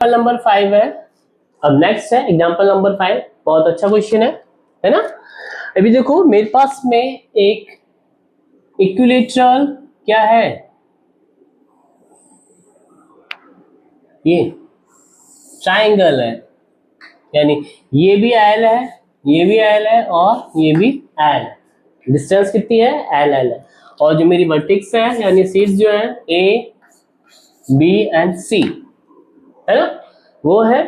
Number 5 है। अब next है एग्जांपल नंबर 5, बहुत अच्छा क्वेश्चन है ना। अभी देखो मेरे पास में एक इक्विलेटरल क्या है, ये ट्राइंगल है, यानी ये भी एल है, ये भी एल है और ये भी एल। डिस्टेंस कितनी है, एल एल है। और जो मेरी वर्टेक्स है यानी सीड्स जो है ए बी एंड सी, है ना, वो है।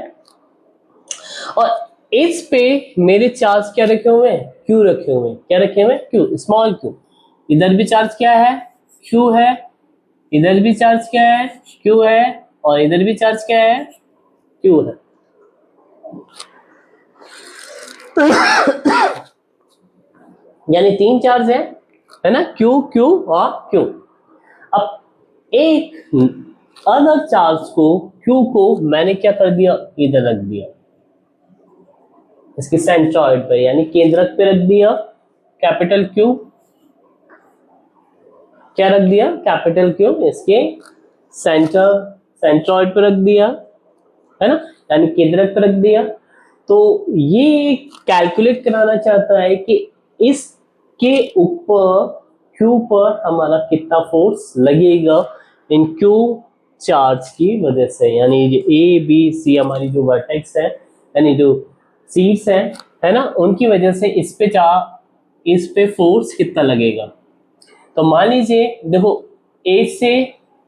और इस पे मेरे चार्ज क्या रखे हुए हैं, क्यू रखे हुए हैं। क्या रखे हुए हैं, क्यू, स्मॉल क्यू। इधर भी चार्ज क्या है, क्यू है। इधर भी चार्ज क्या है, क्यू है। और इधर भी चार्ज क्या है, क्यू है। यानी 3 चार्ज है ना, क्यू क्यू और क्यू। अब एक अदर चार्ज को, क्यू को मैंने क्या कर दिया, इधर रख दिया, इसके सेंट्रॉइड पे यानी केंद्रक पे रख दिया, कैपिटल क्यू। क्या रख दिया, कैपिटल क्यू इसके सेंट्रॉइड पे रख दिया, है ना, यानी केंद्रक पे रख दिया। तो ये कैलकुलेट कराना चाहता है कि इसके ऊपर क्यू पर हमारा कितना फोर्स लगेगा इन क्यू चार्ज की वजह से, यानी जो ए बी सी हमारी जो वर्टेक्स है यानी जो सीड्स है ना, उनकी वजह से इस पे फोर्स कितना लगेगा। तो मान लीजिए देखो ए से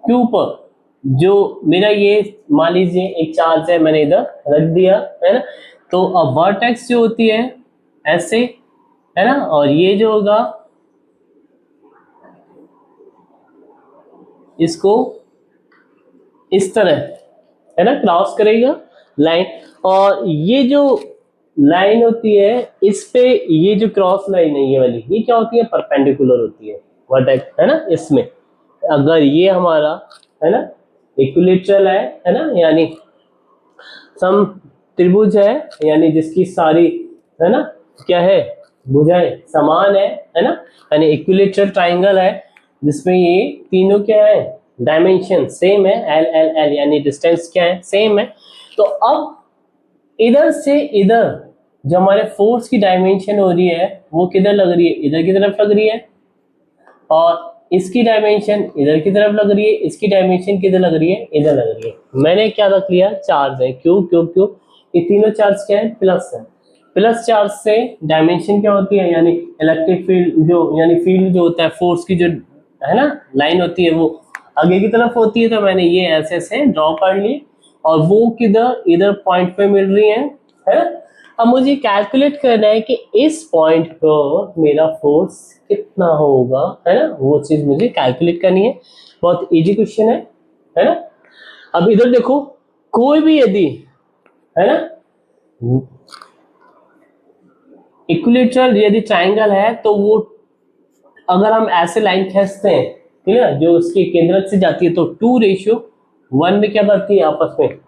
क्यू पर जो मेरा ये मान लीजिए एक चार्ज है, मैंने इधर रख दिया, है ना। तो अब वर्टेक्स जो होती है ऐसे, है ना, और ये जो होगा इसको इस तरह, है ना, क्रॉस करेगा लाइन। और ये जो लाइन होती है इस पे, ये जो क्रॉस लाइन है ये वाली, ये क्या होती है, परपेंडिकुलर होती है वर्टेक्स, है ना। इसमें अगर ये हमारा, है ना, इक्विलेटरल है ना, यानी सम त्रिभुज है, यानी जिसकी सारी, है ना, क्या है, भुजाएं समान है ना, यानी इक्विलेटरल ट्राइंगल है जिसमें ये तीनों क्या है, डायमेंशन सेम है, एल एल एल, यानी डिस्टेंस क्या है, सेम है। तो अब इधर से इधर जो हमारे फोर्स की डायमेंशन हो रही है वो किधर लग रही है, इधर की तरफ लग रही है। और इसकी डायमेंशन इधर की तरफ लग रही है, इसकी डायमेंशन किधर लग रही है, इधर लग रही है। मैंने क्या रख लिया, चार्ज है क्यू क्यू क्यू, ये तीनों चार्ज क्या है, प्लस है। प्लस चार्ज से डायमेंशन क्या होती है, यानी इलेक्ट्रिक फील्ड जो, यानी फील्ड जो होता है, फोर्स की जो, है ना, लाइन होती है वो आगे की तरफ होती है। तो मैंने ये ऐसे ऐसे ड्रॉ कर ली और वो किधर, इधर पॉइंट पे मिल रही है ना। अब मुझे कैलकुलेट करना है कि इस पॉइंट पर मेरा फोर्स कितना होगा, है ना, वो चीज मुझे कैलकुलेट करनी है। बहुत इजी क्वेश्चन है ना। अब इधर देखो, कोई भी यदि, है ना, इक्विलेटरल यदि ट्राइंगल है तो वो अगर हम ऐसे लाइन खींचते हैं, ठीक है, जो उसके केंद्र से जाती है, तो 2:1 में क्या करती है, आपस में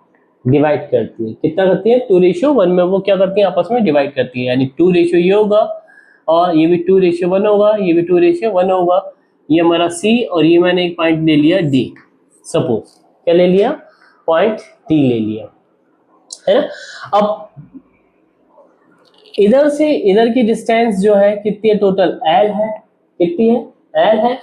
डिवाइड करती है। कितना करती है, 2:1 में वो क्या करती है, आपस में डिवाइड करती है। यानी 2 रेशियो ये होगा और ये भी 2:1 होगा, ये भी 2:1 होगा। ये हमारा सी और ये मैंने एक पॉइंट ले लिया डी, सपोज क्या ले लिया, पॉइंट डी ले लिया, है ना। अब इधर से इधर की डिस्टेंस जो है कितनी है, टोटल एल है, कितनी है, एल है।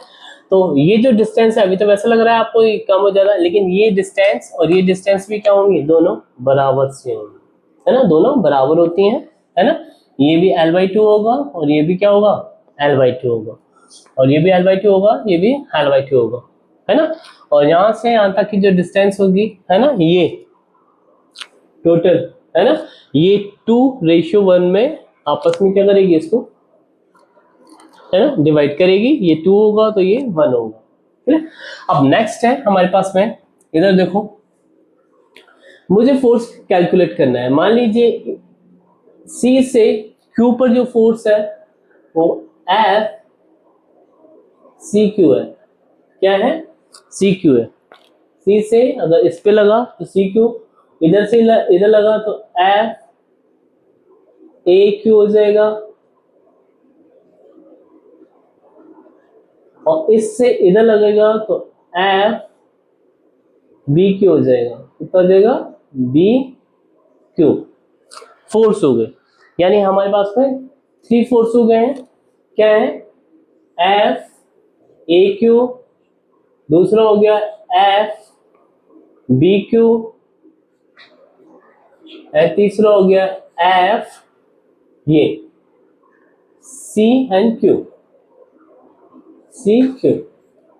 तो ये जो डिस्टेंस है, अभी तो वैसा लग रहा है आपको कम हो ज्यादा, लेकिन ये डिस्टेंस और ये डिस्टेंस भी क्या होंगी, दोनों बराबर से होंगी, है ना, दोनों बराबर होती हैं, है ना। ये भी L/2 होगा और ये भी क्या होगा, L/2 होगा। और ये भी L/2 होगा, ये भी L/2 होगा, है ना। और यहाँ से यहाँ तक की जो डिस्टेंस होगी, है ना, ये टोटल, है ना, ये 2:1 में आपस में क्या करेगी, इसको, है ना, डिवाइड करेगी। ये 2 होगा तो ये 1 होगा, ठीक है। अब नेक्स्ट है हमारे पास में, इधर देखो, मुझे फोर्स कैलकुलेट करना है। मान लीजिए सी से क्यू पर जो फोर्स है वो एफ सी क्यू है, क्या है, सी क्यू है। सी से अगर इस पे लगा तो सी क्यू, इधर से इधर लगा तो एफ ए क्यू हो जाएगा, और इससे इधर लगेगा तो एफ बी क्यू हो जाएगा। कितना हो जाएगा, बी क्यू फोर्स हो गए, यानी हमारे पास में 3 फोर्स हो गए हैं। क्या है? एफ ए क्यू, दूसरा हो गया एफ बी क्यू, तीसरा हो गया एफ ये C and Q, C Q,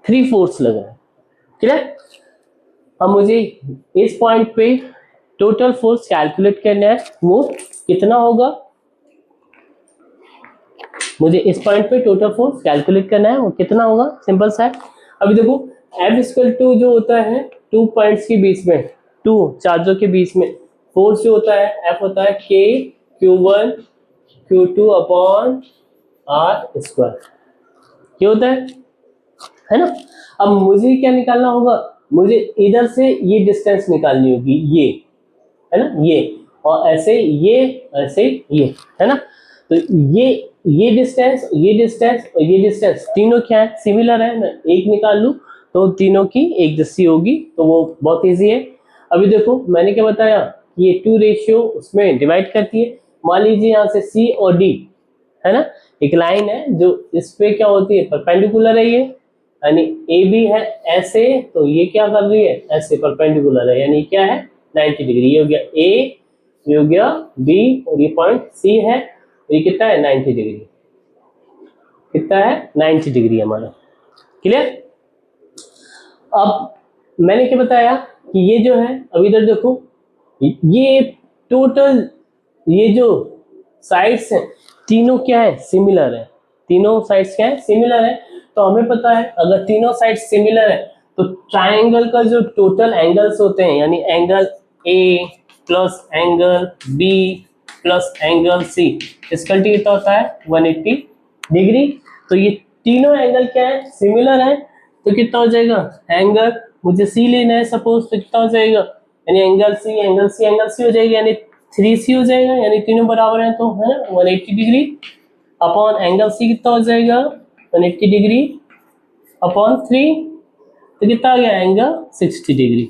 3 force लगा है। क्लियर? अब मुझे इस पॉइंट पे टोटल फोर्स कैलकुलेट करना है, वो कितना होगा? मुझे इस पॉइंट पे टोटल फोर्स कैलकुलेट करना है, वो कितना होगा? सिंपल सा है। अभी देखो F इक्वल टू जो होता है 2 पॉइंट्स के बीच में, 2 चार्जों के बीच में फोर्स जो होता है F होता है K Q1 Q2 upon R square, ये होता है ना? अब मुझे क्या निकालना होगा? मुझे इधर से ये डिस्टेंस निकालनी होगी, ये है ना, ये, और ऐसे ये, ऐसे ये, है ना? तो ये डिस्टेंस, ये डिस्टेंस और ये डिस्टेंस तीनों क्या है? सिमिलर है। मैं एक निकाल लूं तो तीनों की एक जैसी होगी, तो वो बहुत इजी है। अभी देखो मैंने क्या बताया, ये 2 रेशियो उसमें डिवाइड करती है। मान लीजिए यहाँ से सी और डी है ना, एक लाइन है जो इस पे क्या होती है? परपेंडिकुलर है ये, यानी ए बी है ऐसे, तो ये क्या कर रही है? ऐसे परपेंडिकुलर है, यानी क्या है? 90 डिग्री। ये हो गया ए, ये हो गया बी, और ये पॉइंट सी है, ये कितना है? 90 डिग्री। कितना है? 90 डिग्री हमारा। क्लियर? अब मैंने क्या बताया कि ये जो है, अब इधर देखो, ये टोटल ये जो साइड्स हैं तीनों क्या है? सिमिलर है। तीनों साइड्स क्या है? सिमिलर है। तो हमें पता है अगर तीनों साइड्स सिमिलर है तो ट्राइंगल का जो टोटल एंगल्स होते हैं, यानी angle A plus angle B plus angle C, इसका कितना होता है? 180 डिग्री। तो ये तीनों एंगल क्या है? सिमिलर है। तो कितना हो जाएगा? एंगल मुझे सी लेना है सपोज, तो कितना हो जाएगा? यानी angle C angle C angle C हो जाएगी, यानी 3C हो जाएगा, यानी तीनों बराबर हैं तो है 180 डिग्री अपॉन एंगल सी कितना हो जाएगा? 180 डिग्री अपॉन 3, तो कितना आ गया? Angle 60 degree.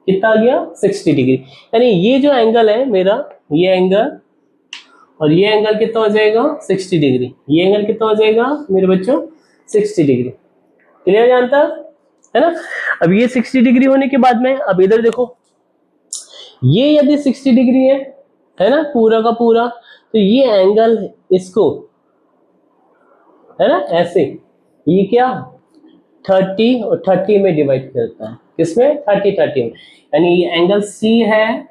कितना आ गया? 60 डिग्री। यानी ये जो एंगल है मेरा, ये एंगल और ये एंगल कितना हो जाएगा? 60 डिग्री। ये एंगल कितना हो जाएगा मेरे बच्चों? 60 डिग्री। क्लियर जानता है ना? अब ये 60 डिग्री होने के बाद में, अब इधर देखो, ये यदि 60 डिग्री है ना, पूरा का पूरा, तो ये एंगल इसको है ना ऐसे, ये क्या 30 और 30 में डिवाइड करता है। किसमें? 30 में। यानी ये एंगल सी है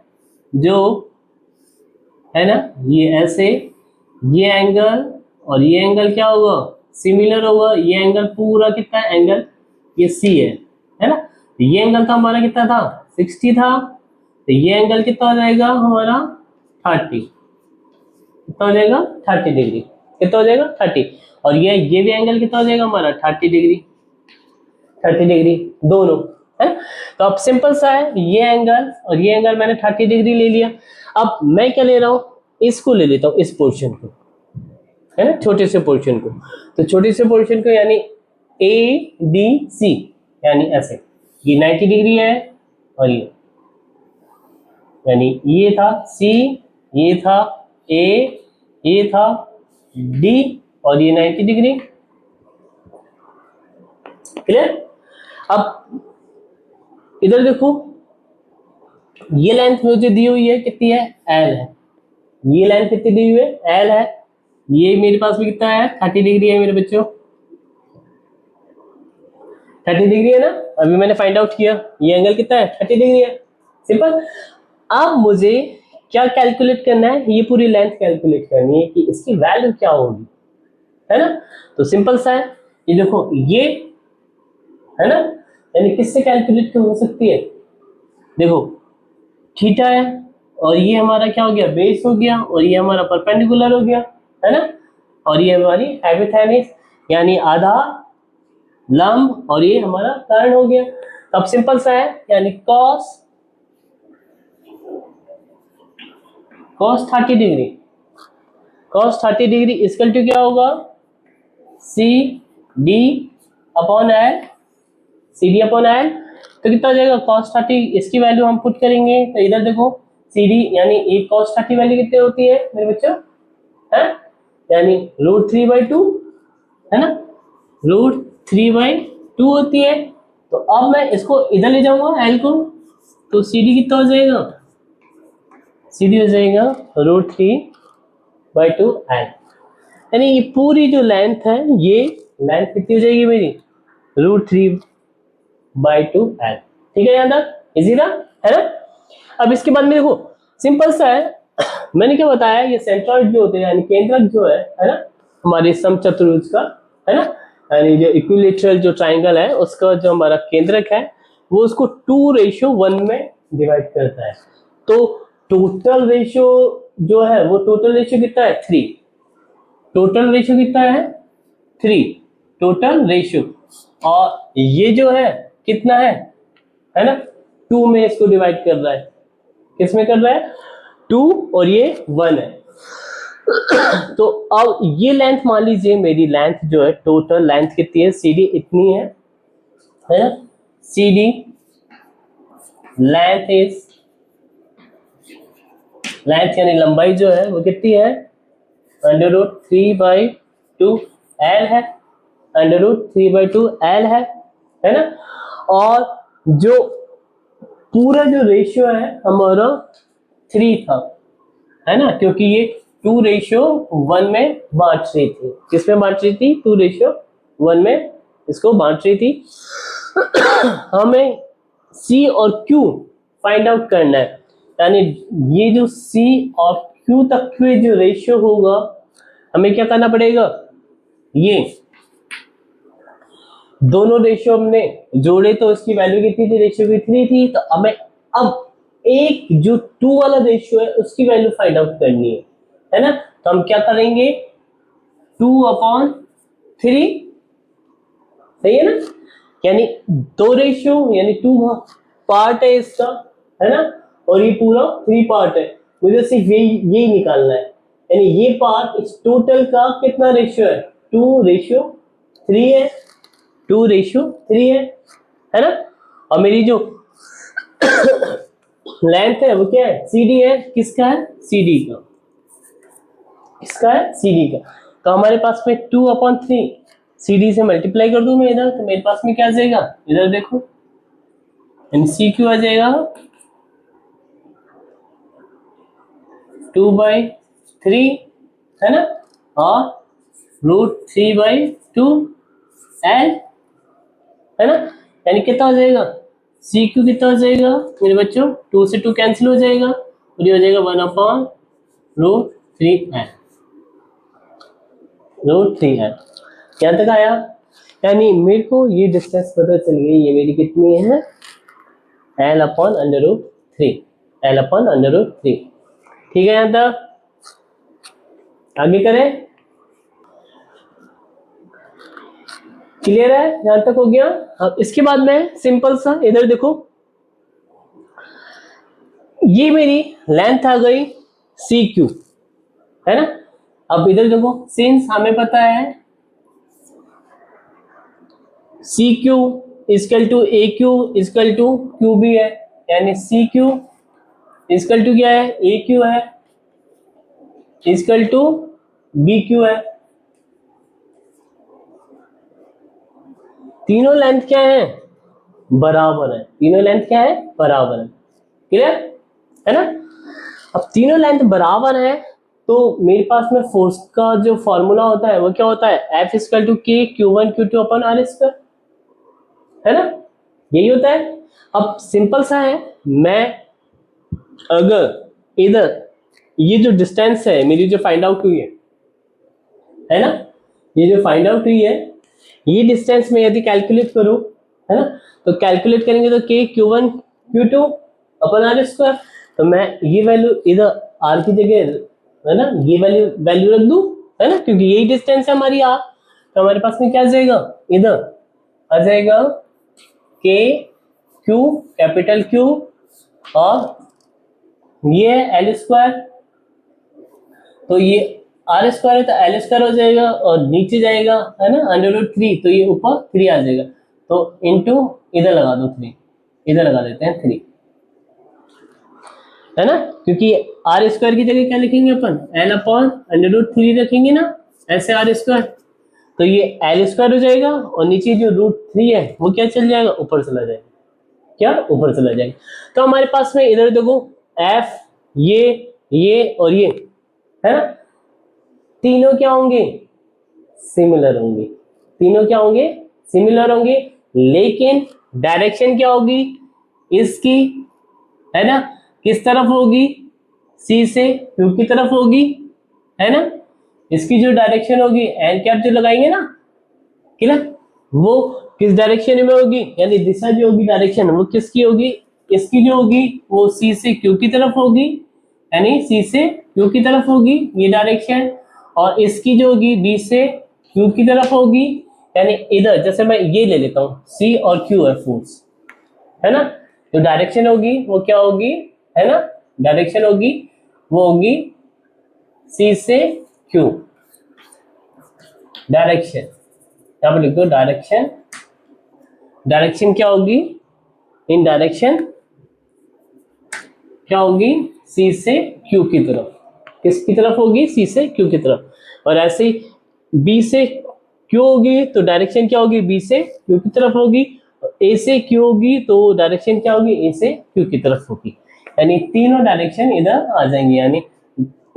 जो है ना, ये ऐसे, ये एंगल और ये एंगल क्या होगा? सिमिलर होगा। ये एंगल पूरा कितना एंगल? ये सी है ना? ये एंगल का हमारा कितना था? 60 था। तो ये एंगल कितना हो जाएगा हमारा? 30। कितना हो जाएगा? 30 डिग्री। कितना हो जाएगा? 30। और ये भी एंगल कितना हो जाएगा हमारा? 30 डिग्री। 30 डिग्री दोनों है। तो अब सिंपल सा है, ये एंगल और ये एंगल मैंने 30 डिग्री ले लिया। अब मैं क्या ले रहा हूं? इसको ले लेता हूं, इस पोर्शन को, है ना, छोटे से पोर्शन को। तो छोटे से पोर्शन को यानी ए डी सी, यानी ऐसे, ये 90 डिग्री है और यानी ये था सी, ये था ए, ये था डी और ये 90 डिग्री। क्लियर? अब इधर देखो, ये लेंथ मुझे दी हुई है, कितनी है? एल है। ये लेंथ कितनी दी हुई है? एल है। ये मेरे पास में कितना है? 30 डिग्री है मेरे बच्चों। 30 डिग्री है ना? अभी मैंने फाइंड आउट किया ये एंगल कितना है? 30 डिग्री है। सिंपल। अब मुझे क्या कैलकुलेट करना है? ये पूरी लेंथ कैलकुलेट करनी है कि इसकी वैल्यू क्या होगी, है ना? तो सिंपल सा है, ये देखो, ये है ना, यानी किससे कैलकुलेट हो सकती है? देखो, थीटा है और ये हमारा क्या हो गया? बेस हो गया, और ये हमारा परपेंडिकुलर हो गया, है ना, और ये हमारी हाइपोटेन्यूस यानी आधा लंब, और ये हमारा कर्ण हो गया। अब सिंपल सा है, यानी cos 30 degree, cos 30 degree equal to क्या होगा? C D upon L, C D upon L, तो कितना हो जाएगा cos 30, इसकी वैल्यू हम पुट करेंगे तो इधर देखो CD यानी एक cos 30 वैल्यू कितनी होती है मेरे बच्चों, है यानी √3/2 है ना, √3/2 होती है। तो अब मैं इसको इधर ले जाऊंगा L को, तो CD कितना हो जाएगा, CD हो जाएगा √3/2 L, यानी ये पूरी जो लेंथ है ये लेंथ कितनी हो जाएगी मेरी √3/2 L। ठीक है, यहाँ तक इजी ना, है ना। अब इसके बाद में देखो सिंपल सा है, मैंने क्या बताया, ये सेंट्रॉइड जो होते हैं यानी केंद्रक जो है ना हमारे समचतुर्भुज का, है ना, यानी जो इक्विलेटरल जो ट्राइंगल है उसका जो हमारा केंद्रक है वो उसको 2:1 में डिवाइड करता है। तो टोटल रेशियो जो है वो टोटल रेशियो कितना है 3, टोटल रेशियो कितना है 3 टोटल रेशियो, और ये जो है कितना है ना 2 में इसको डिवाइड कर रहा है, किस में कर रहा है 2 और ये 1 है। तो अब ये लेंथ मान लीजिए मेरी लेंथ जो है टोटल लेंथ कितनी है CD इतनी है ना, CD लेंथ इज, लेंथ यानी लंबाई जो है वो कितनी है √3/2 L है, √3/2 L है ना। और जो पूरा जो रेशियो है हमारा 3 था, है ना, क्योंकि ये 2:1 में बांट रही थी, किसमें बांट रही थी 2:1 में इसको बांट रही थी। हमें C और Q फाइंड आउट करना है, यानी ये जो C और Q तक के जो रेशियो होगा हमें क्या करना पड़ेगा, ये दोनों रेशियो हमने जोड़े तो इसकी वैल्यू कितनी थी, रेशियो की 3 थी, तो हमें अब एक जो 2 वाला रेशियो है उसकी वैल्यू फाइंड आउट करनी है ना। तो हम क्या करेंगे 2/3, सही है ना, यानी 2 रेशियो यानी 2 पार्ट है इसका, है ना, और ये पूरा 3 पार्ट है, मुझे सिर्फ यही निकालना है, यानी ये पार्ट इस टोटल का कितना रेशियो है 2:3 है, 2:3 है ना। और मेरी जो लेंथ है वो क्या है CD है, किसका है CD का, किसका है CD का। तो हमारे पास में 2/3 CD से मल्टीप्लाई कर दूं मैं इधर, तो मेरे पास में क्या आ जाएगा, इधर देखो MCQ आ जाएगा 2/3 है ना, और √3/2 L है ना, यानी कितना हो जाएगा CQ कितना हो जाएगा मेरे बच्चों, 2 से 2 कैंसिल हो जाएगा और ये हो जाएगा 1/√3L, √3L। यहाँ तक आया, यानी मेरे को ये डिस्टेंस पता चल गई, ये मेरी कितनी है L/√3, L/√3। ठीक है, यहाँ तक आगे करें, क्लियर है, यहां तक हो गया। अब इसके बाद में सिंपल सा इधर देखो, ये मेरी लेंथ आ गई CQ, है ना। अब इधर देखो सिंस हमें पता है CQ equal to AQ equal to QB है, यानी CQ इक्वल टू क्या है AQ है इक्वल टू BQ है। तीनों लेंथ क्या है बराबर है, तीनों लेंथ क्या है बराबर है, क्लियर है ना। अब तीनों लेंथ बराबर है तो मेरे पास में फोर्स का जो फॉर्मूला होता है वो क्या होता है F equal to K Q1 Q2 upon R², है ना, यही होता है। अब सिंपल सा है, मैं अगर इधर ये जो डिस्टेंस है मेरी जो फाइंड आउट हुई है ना, ये जो फाइंड आउट हुई है ये डिस्टेंस में यदि कैलकुलेट करूं, है ना, तो कैलकुलेट करेंगे तो K Q1 Q2 upon R², तो मैं ये वैल्यू इधर R की जगह, है ना, ये वैल्यू रख दूं, है ना, क्योंकि यही डिस्टेंस है हमारी R। तो हमारे पास में क्या आ जाएगा, इधर आ जाएगा K Q कैपिटल Q और ये है L², तो ये R² है तो L² हो जाएगा और नीचे जाएगा, है ना, √3, तो ये ऊपर 3 आ जाएगा, तो इनटू इधर लगा दो 3, इधर लगा देते हैं 3, है ना, क्योंकि आर स्क्वायर की जगह क्या लिखेंगे अपन, एल अपॉन अंडर रूट 3 रखेंगे ना, ऐसे आर स्क्वायर, तो ये एल स्क्वायर हो जाएगा और नीचे जो रूट 3 है वो क्या चल जाएगा, ऊपर चला जाएगा, क्या ऊपर चला जाएगा। तो हमारे पास में इधर देखो एफ, ये और ये, है ना, तीनों क्या होंगे, सिमिलर होंगे, तीनों क्या होंगे, सिमिलर होंगे, लेकिन डायरेक्शन क्या होगी इसकी, है ना, किस तरफ होगी, सी से क्यू की तरफ होगी, है ना, इसकी जो डायरेक्शन होगी एन कैप जो लगाएंगे ना, क्लियर, वो किस डायरेक्शन में होगी, यानी दिशा जो होगी, डायरेक्शन वो किसकी होगी, इसकी जो होगी वो सी से क्यू की तरफ होगी, यानी सी से क्यू की तरफ होगी ये डायरेक्शन, और इसकी जो होगी बी से क्यू की तरफ होगी, यानी इधर, जैसे मैं ये ले लेता हूँ सी और क्यू है फोर्स, है ना, जो डायरेक्शन होगी वो क्या होगी, है ना, डायरेक्शन होगी वो होगी सी से क्यू, डायरेक्शन यहां पर लिख दो, डायरेक्शन, डायरेक्शन क्या होगी, इन डायरेक्शन क्या होगी, सी से क्यू की तरफ, किसकी तरफ होगी, सी से क्यू की तरफ, और ऐसे ही बी से क्यू होगी तो डायरेक्शन क्या होगी, बी से क्यू की तरफ होगी, ए से क्यू होगी तो डायरेक्शन क्या होगी, ए से क्यू की तरफ होगी, यानी तीनों डायरेक्शन इधर आ जाएंगे, यानी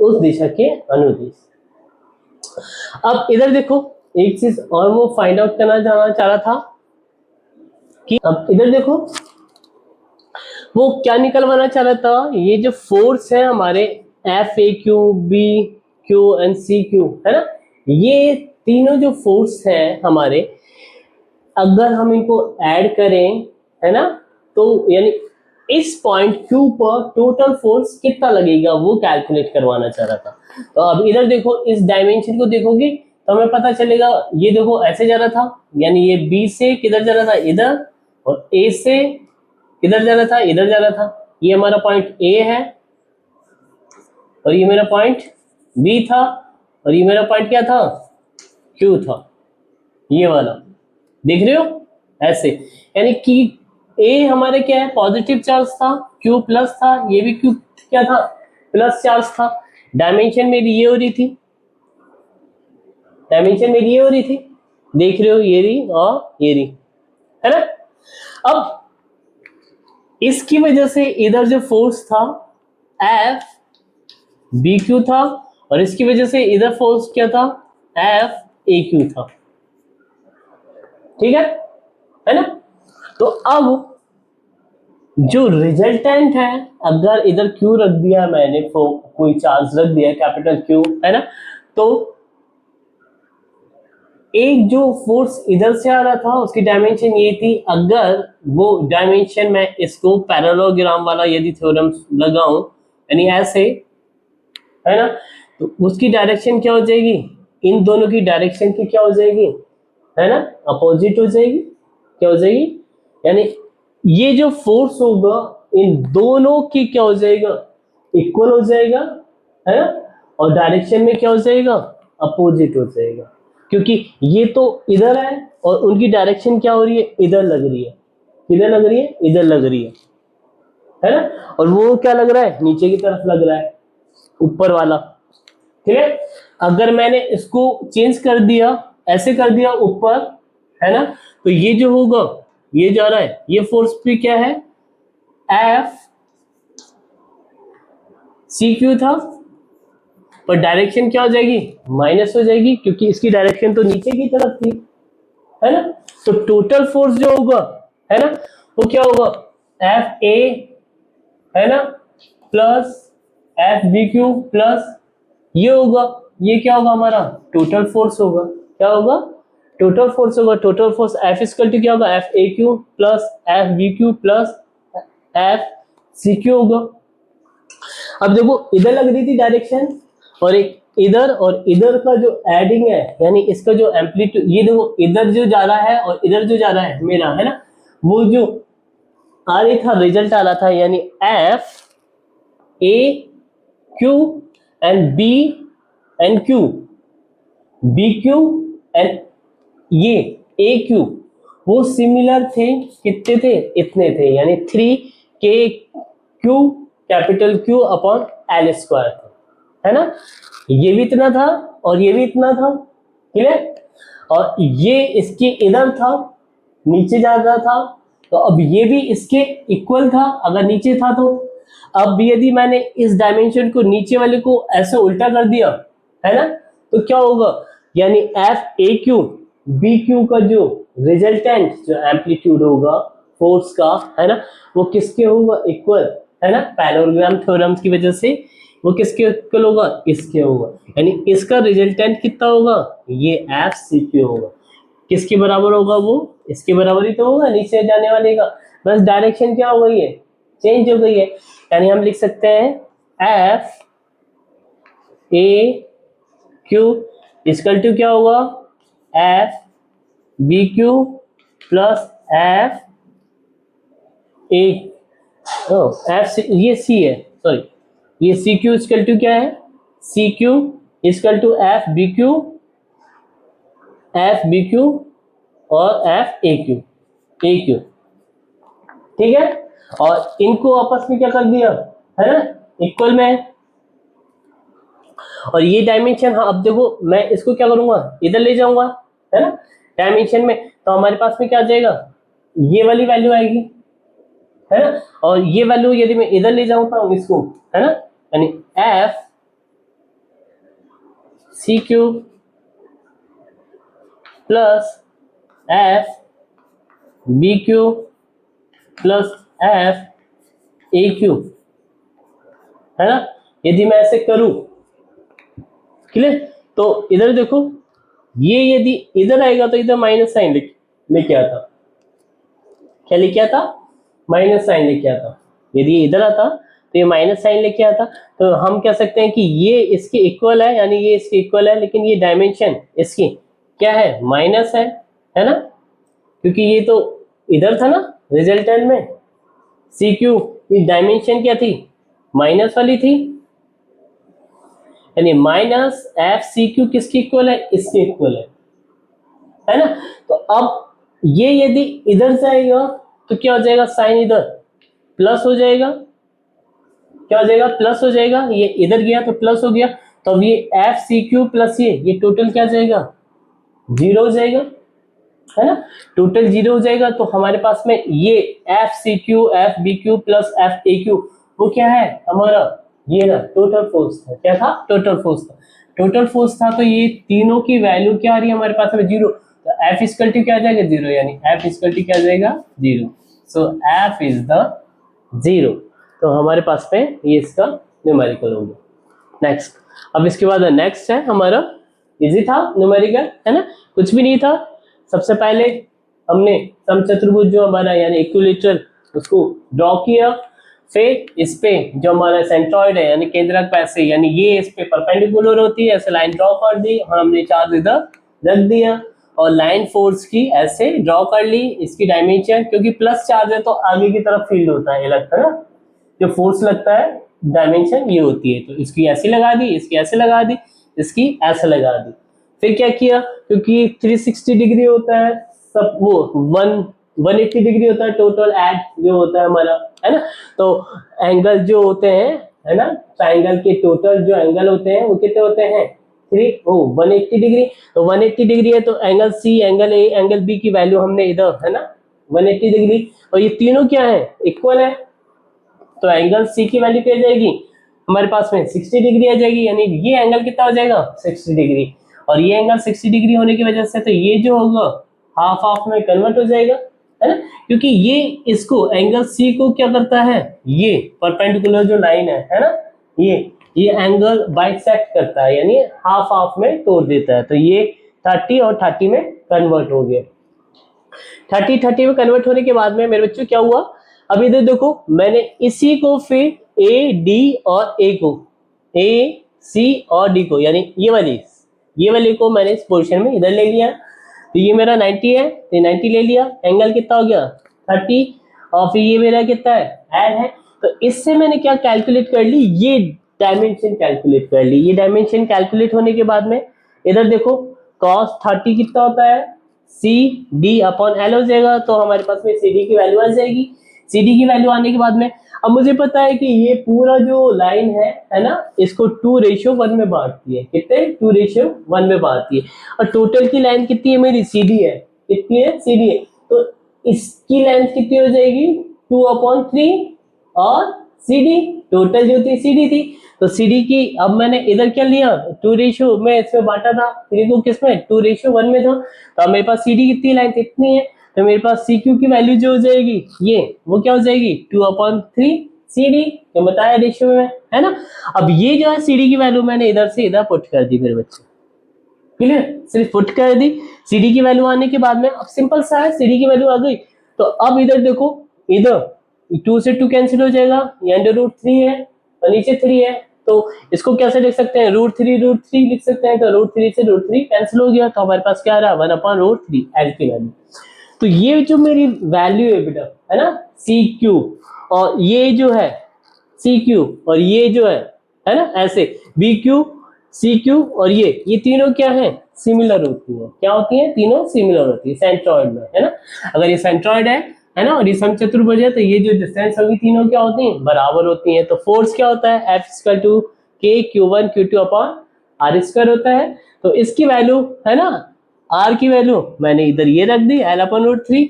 उस दिशा के अनुदिश। अब इधर देखो एक चीज और वो फाइंड आउट करना जाना चाह रहा था कि अब इधर देखो वो क्या निकलवाना चाह रहा था, ये जो फोर्स है हमारे F A Q B Q and C Q, है ना, ये तीनों जो फोर्स है हमारे, अगर हम इनको ऐड करें, है ना, तो यानी इस पॉइंट क्यू पर टोटल फोर्स कितना लगेगा वो कैलकुलेट करवाना चाह रहा था। तो अब इधर देखो इस डायमेंशन को देखोगे तो हमें पता चलेगा, ये देखो ऐसे जा रहा था, यानी ये बी से किधर जा रहा था, इधर, और ए से किधर जा रहा था, इधर जा रहा था, ये हमारा पॉइंट ए है और ये मेरा पॉइंट बी था और ये मेरा पॉइंट क्या था, क्यू था, ये वाला देख रहे हो ऐसे, यानी कि ए हमारे क्या है, पॉजिटिव चार्ज था, क्यू प्लस था, ये भी क्यू क्या था, प्लस चार्ज था, डायमेंशन मेरी ये हो रही थी, डायमेंशन मेरी ये हो रही थी, देख रहे हो, ये रही और ये रही, है ना। अब इसकी वजह से इधर जो फोर्स था एफ बी क्यू था, और इसकी वजह से इधर फोर्स क्या था, एफ ए क्यू था, ठीक है ना। तो अब जो रिजल्टेंट है, अगर इधर क्यू रख दिया मैंने, कोई चार्ज रख दिया कैपिटल क्यू, है ना, तो एक जो फोर्स इधर से आ रहा था उसकी डायमेंशन ये थी, अगर वो डायमेंशन मैं इसको पैरेललोग्राम वाला यदि थ्योरम लगाऊं, यानी ऐसे, है ना, तो उसकी डायरेक्शन क्या हो जाएगी, इन दोनों की डायरेक्शन की क्या हो जाएगी, है ना, अपोजिट हो जाएगी, क्या हो जाएगी, यानी ये जो फोर्स होगा इन दोनों की क्या हो जाएगा, इक्वल हो जाएगा, है ना, और डायरेक्शन में क्या हो जाएगा, अपोजिट हो जाएगा, क्योंकि ये तो इधर है और उनकी डायरेक्शन क्या हो रही है, इधर लग रही है, किधर लग रही है, इधर लग रही है ना, और वो क्या लग रहा है, नीचे की तरफ लग रहा है, ऊपर वाला, ठीक है। अगर मैंने इसको चेंज कर दिया, ऐसे कर दिया ऊपर, है ना, तो ये जो होगा, ये जा रहा है, ये फोर्स भी क्या है, एफ सी क्यू था, पर डायरेक्शन क्या हो जाएगी, माइनस हो जाएगी, क्योंकि इसकी डायरेक्शन तो नीचे की तरफ थी, है ना, तो टोटल फोर्स जो होगा, है ना, वो क्या होगा, एफ ए, है ना, plus F B Q plus ये होगा, ये क्या होगा हमारा, टोटल फोर्स होगा, क्या होगा, टोटल फोर्स होगा, total force F equal to क्या होगा, F A Q plus F B Q plus F C Q होगा। अब देखो इधर लग रही थी डायरेक्शन, और एक इधर, और इधर का जो एडिंग है, यानी इसका जो एम्पलीट्यूड, ये देखो इधर जो जा रहा है और इधर जो जा रहा है मेरा, है ना, वो जो आ रही था, रिजल्ट आ रहा था, यानी F A Q and B and Q, B Q and ये ए क्यू, वो सिमिलर थे, कितने थे, इतने थे, यानी 3 k capital Q upon L square था, है ना। ये भी इतना था और ये भी इतना था, क्लियर। और ये इसके इधर था, नीचे जाता था, तो अब ये भी इसके इक्वल था अगर नीचे था तो। अब यदि मैंने इस डायमेंशन को नीचे वाले को ऐसे उल्टा कर दिया, है ना, तो क्या होगा, यानी F A Q B Q का जो रिजल्टेंट जो एम्पलीट्यूड होगा फोर्स का, है ना, वो किसके होगा, इक्वल, है ना, पैरेललोग्राम थ्योरम की वजह से वो किसके इक्वल होगा, इसके होगा, यानी इसका रिजल्टेंट कितना होगा, ये एफ सी क्यू होगा। किसके बराबर होगा वो, इसके बराबर ही तो होगा नीचे जाने वाले का, बस डायरेक्शन क्या हो गई है, चेंज हो गई है। यानी हम लिख सकते हैं F A Q equal to क्या होगा, F B Q plus F A, F C, ये सी है, सॉरी, ये सी क्यू इक्वल टू क्या है, C Q equal to F B Q और एफ ए क्यू, ठीक है। और इनको आपस में क्या कर दिया, है ना, इक्वल में। और ये डायमेंशन, हाँ अब देखो मैं इसको क्या करूंगा, इधर ले जाऊंगा, है ना, डायमेंशन में, तो हमारे पास में क्या आ जाएगा, ये वाली वैल्यू आएगी, है ना। और ये वैल्यू यदि मैं इधर ले जाऊंगा इसको, है ना, यानी F C Q plus F B Q plus F A Q, है ना। यदि मैं ऐसे करूं, क्लियर, तो इधर देखो, ये यदि इधर आएगा तो इधर माइनस साइन लेके आता, क्या लेके आता, माइनस साइन लेके आता। यदि इधर आता तो ये माइनस साइन लेके आता, तो हम कह सकते हैं कि ये इसके इक्वल है, यानी ये इसके इक्वल है, लेकिन ये डायमेंशन इसकी क्या है, माइनस है ना, क्योंकि ये तो इधर था ना रिजल्टेंट में, सी क्यू की डायमेंशन क्या थी, माइनस वाली थी, यानी माइनस एफ सी क्यू किसके इक्वल है, इसके इक्वल है ना। तो अब ये यदि इधर जाएगा तो क्या हो जाएगा, साइन इधर प्लस हो जाएगा, क्या हो जाएगा, प्लस हो जाएगा, ये इधर गया तो प्लस हो गया, तो अब ये एफ सी क्यू प्लस ये टोटल क्या जाएगा, जीरो हो जाएगा, है ना, टोटल जीरो हो जाएगा। तो हमारे पास में ये F C Q F B Q plus F A Q वो क्या है हमारा, ये ना टोटल फोर्स था, क्या था, टोटल फोर्स था, टोटल फोर्स था। तो ये तीनों की वैल्यू क्या आ रही है हमारे पास में, जीरो, तो एफ इक्वल टू क्या आ जाएगा, जीरो, यानी एफ इक्वल टू क्या आ जाएगा, zero, so F is the zero. तो हमारे पास में ये इसका न्यूमेरिकल हो गया। नेक्स्ट, अब इसके बाद नेक्स्ट है हमारा, इजी था न्यूमेरिकल, है ना, कुछ भी नहीं था। सबसे पहले हमने समचतुर्भुज जो हमारा यानी इक्विलेटरल उसको ड्रॉ किया, फिर इस पे जो हमारा सेंट्रॉइड है यानी केंद्रक पैसे, यानी ये इस पे परपेंडिकुलर होती है, ऐसे लाइन ड्रॉ कर दी और हमने चार्ज इधर रख दिया, और लाइन फोर्स की ऐसे ड्रॉ कर ली, इसकी डायमेंशन, क्योंकि प्लस चार्ज है तो आगे की तरफ फील्ड होता है, ये लगता है ना, जो फोर्स लगता है डायमेंशन ये होती है, तो इसकी ऐसे लगा दी, इसकी ऐसे लगा दी, इसकी ऐसे लगा दी। फिर क्या किया, क्योंकि 360 डिग्री होता है सब, वो 180 डिग्री होता है टोटल एड जो होता है हमारा, है ना, तो एंगल जो होते हैं, है ना, ट्राइंगल के टोटल जो एंगल होते हैं वो कितने होते हैं, 180 डिग्री, तो 180 डिग्री है तो angle C, angle A, angle B की वैल्यू हमने इधर, है ना, 180 डिग्री, और ये तीनों क्या है, इक्वल है, तो एंगल सी की वैल्यू क्या जाएगी हमारे पास में 60 डिग्री आ जाएगी, यानी ये एंगल कितना हो जाएगा 60 डिग्री, और ये एंगल 60 डिग्री होने की वजह से तो ये जो होगा हाफ हाफ में कन्वर्ट हो जाएगा, है ना, क्योंकि ये इसको एंगल सी को क्या करता है, ये परपेंडिकुलर जो लाइन है ना, ये एंगल बाइसेक्ट करता है, यानी हाफ हाफ में तोड़ देता है, तो ये 30 और 30 में कन्वर्ट हो गया। 30 में कन्वर्ट होने के बाद में मेरे बच्चों क्या हुआ, अब इधर देखो मैंने इसी को फिर ए डी और ए को, ए सी और डी को, यानी ये वाली को मैंने इस पोजीशन में इधर ले लिया, तो ये मेरा 90 है, तो 90 ले लिया, एंगल कितना हो गया 30, और फिर ये मेरा कितना है ऐड है, तो इससे मैंने क्या कैलकुलेट कर ली, ये डायमेंशन कैलकुलेट कर ली। ये डायमेंशन कैलकुलेट होने के बाद में इधर देखो cos 30 कितना होता है सी डी अपॉन एल हो जाएगा, तो हमारे पास में सी डी की वैल्यू आ जाएगी। सी डी की वैल्यू आने के बाद में अब मुझे पता है कि ये पूरा जो लाइन है ना, इसको 2:1 में बांटती है। कितने? 2:1 में बांटती है। और टोटल की लाइन कितनी है मेरी? सी डी है। कितनी है? सी डी है। तो इसकी लेंथ कितनी हो जाएगी? 2/3 और सी डी टोटल जो थी सी डी थी, तो सी डी की अब मैंने इधर क्या लिया? 2 में इसमें बांटा था, सी को किसमें? 2:1 में था। तो अब मेरे पास सी डी कितनी लाइन इतनी है, तो मेरे पास सी क्यू की वैल्यू जो हो जाएगी ये वो क्या हो जाएगी? 2/3 सी डी, जो बताया रेशियो में, है ना। अब ये जो है सी डी की वैल्यू मैंने इधर से इधर पुट कर दी मेरे बच्चे। क्लियर? सिर्फ पुट कर दी। सीडी की वैल्यू आने के बाद में अब सिंपल सा है, सीडी की वैल्यू आ गई। तो अब इधर देखो, इधर 2 से 2 कैंसिल हो जाएगा, ये √3 है और नीचे 3 है, तो इसको कैसे लिख सकते हैं? √3 लिख सकते हैं। तो √3 से √3 कैंसिल हो गया, तो हमारे पास क्या आ रहा है? 1/√3 एल की वैल्यू। तो ये जो मेरी वैल्यू है बेटा, है ना, सी क्यू, और ये जो है सी क्यू, और ये जो है ना, ऐसे बी क्यू सी क्यू, और ये तीनों क्या है? सिमिलर होती है। क्या होती है? तीनों सिमिलर होती है सेंट्रॉइड में, है ना। अगर ये सेंट्रॉइड है ना, और ये समचतुर्भुज है, तो ये जो डिस्टेंस होगी तीनों क्या होती हैं? बराबर होती हैं। तो फोर्स क्या होता है? F K Q1 Q2 upon R² होता है। तो इसकी वैल्यू, है ना, R की वैल्यू मैंने इधर ये रख दी, L/√3,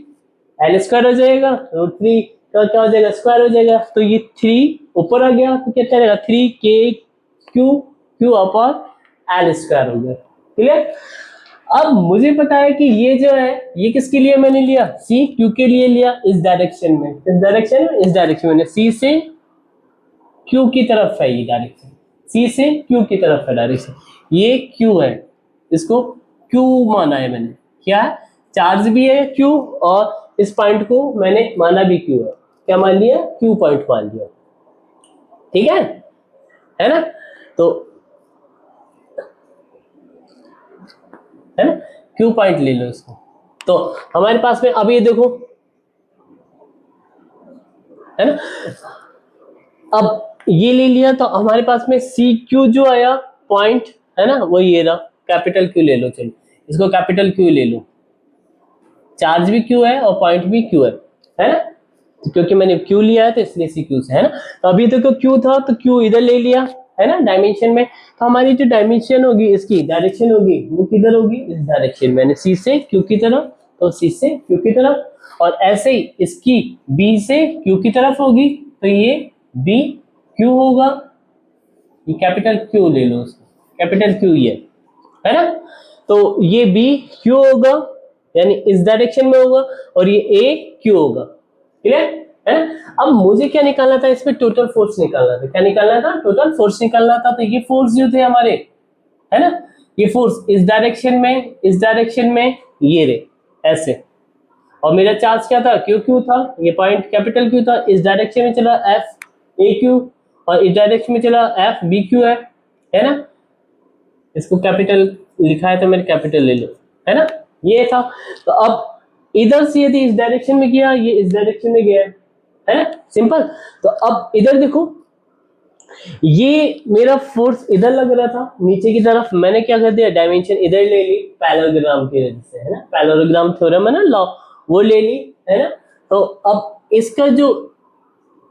L² हो जाएगा, √3 का क्या हो जाएगा? स्क्वायर हो जाएगा। तो ये 3 ऊपर आ गया, तो क्या चलेगा? 3KQ अपॉन L² हो गया। क्लियर? अब मुझे पता है कि ये जो है ये किसके लिए मैंने लिया? सी क्यू के लिए लिया, इस डायरेक्शन में, इस डायरेक्शन में, इस डायरेक्शन में, सी से क्यू की तरफ है ये डायरेक्शन, सी से क्यू की तरफ है डायरेक्शन। ये क्यू है, इसको क्यू माना है मैंने। क्या है? चार्ज भी है क्यू, और इस पॉइंट को मैंने माना भी क्यू है। क्या मान लिया? क्यू पॉइंट मान लिया। ठीक है ना। तो है ना, क्यू पॉइंट ले लो इसको। तो हमारे पास में अब ये देखो, है ना, अब ये ले लिया, तो हमारे पास में सी क्यू जो आया पॉइंट, है ना, वो ये रहा, कैपिटल क्यू ले लो। चलो इसको कैपिटल क्यू ले लो। चार्ज भी क्यू है और पॉइंट भी क्यू है ना, तो क्योंकि मैंने क्यू लिया है तो इसलिए सी क्यू से, है ना। तो अभी तक तो क्यू था, तो क्यू इधर ले लिया, है ना, डायमेंशन में। तो हमारी जो डायमेंशन होगी, इसकी डायरेक्शन होगी, वो किधर होगी? इस डायरेक्शन में, यानी सी से क्यू की तरफ, तो सी से क्यू की तरफ। और ऐसे ही इसकी बी से क्यू की तरफ होगी, तो ये बी क्यू होगा। ये कैपिटल क्यू ले लो उसको, कैपिटल क्यू ये, है ना। तो ये बी क्यू होगा, यानी इस डायरेक्शन में होगा, और ये ए क्यू होगा। क्लियर है? अब मुझे क्या निकालना था? इसमें टोटल फोर्स निकालना था। क्या निकालना था? टोटल फोर्स निकालना था। तो ये फोर्स जो थे हमारे, है ना, ये फोर्स इस डायरेक्शन में, इस डायरेक्शन में, ये रे ऐसे, और मेरा चार्ज क्या था? क्यू क्यू था, ये पॉइंट कैपिटल क्यू था। इस डायरेक्शन में चला एफ ए क्यू, और इस डायरेक्शन में चला एफ बी क्यू है ना। इसको कैपिटल लिखा है तो मैंने कैपिटल ले लो, है ना, ये था। तो अब इधर से यदि इस डायरेक्शन में गया, ये इस डायरेक्शन में गया, है ना, सिंपल। तो अब इधर देखो, ये मेरा फोर्स इधर लग रहा था नीचे की तरफ, मैंने क्या कर दिया? डायमेंशन इधर ले ली पैरेललोग्राम की वजह से, है ना, पैरेललोग्राम थ्योरम है ना, लॉ, वो ले ली, है ना। तो अब इसका जो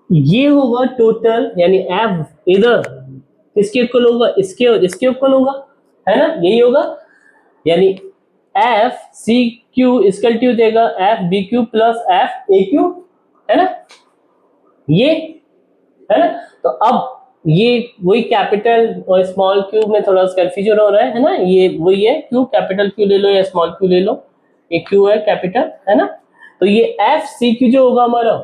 ये होगा टोटल, यानी एफ इधर किसके इक्वल होगा? इसके और इसके इक्वल होगा, है ना, यही होगा। यानी F C Q is equal to देगा F B Q plus F A Q, है ना, ये, है ना। तो अब ये वही कैपिटल और स्मॉल क्यू में थोड़ा सा कंफ्यूजन हो रहा है ना, ये वही है, क्यू कैपिटल क्यू ले लो या स्मॉल क्यू ले लो, ये क्यू है कैपिटल, है ना। तो ये एफ सी क्यू जो होगा हमारा,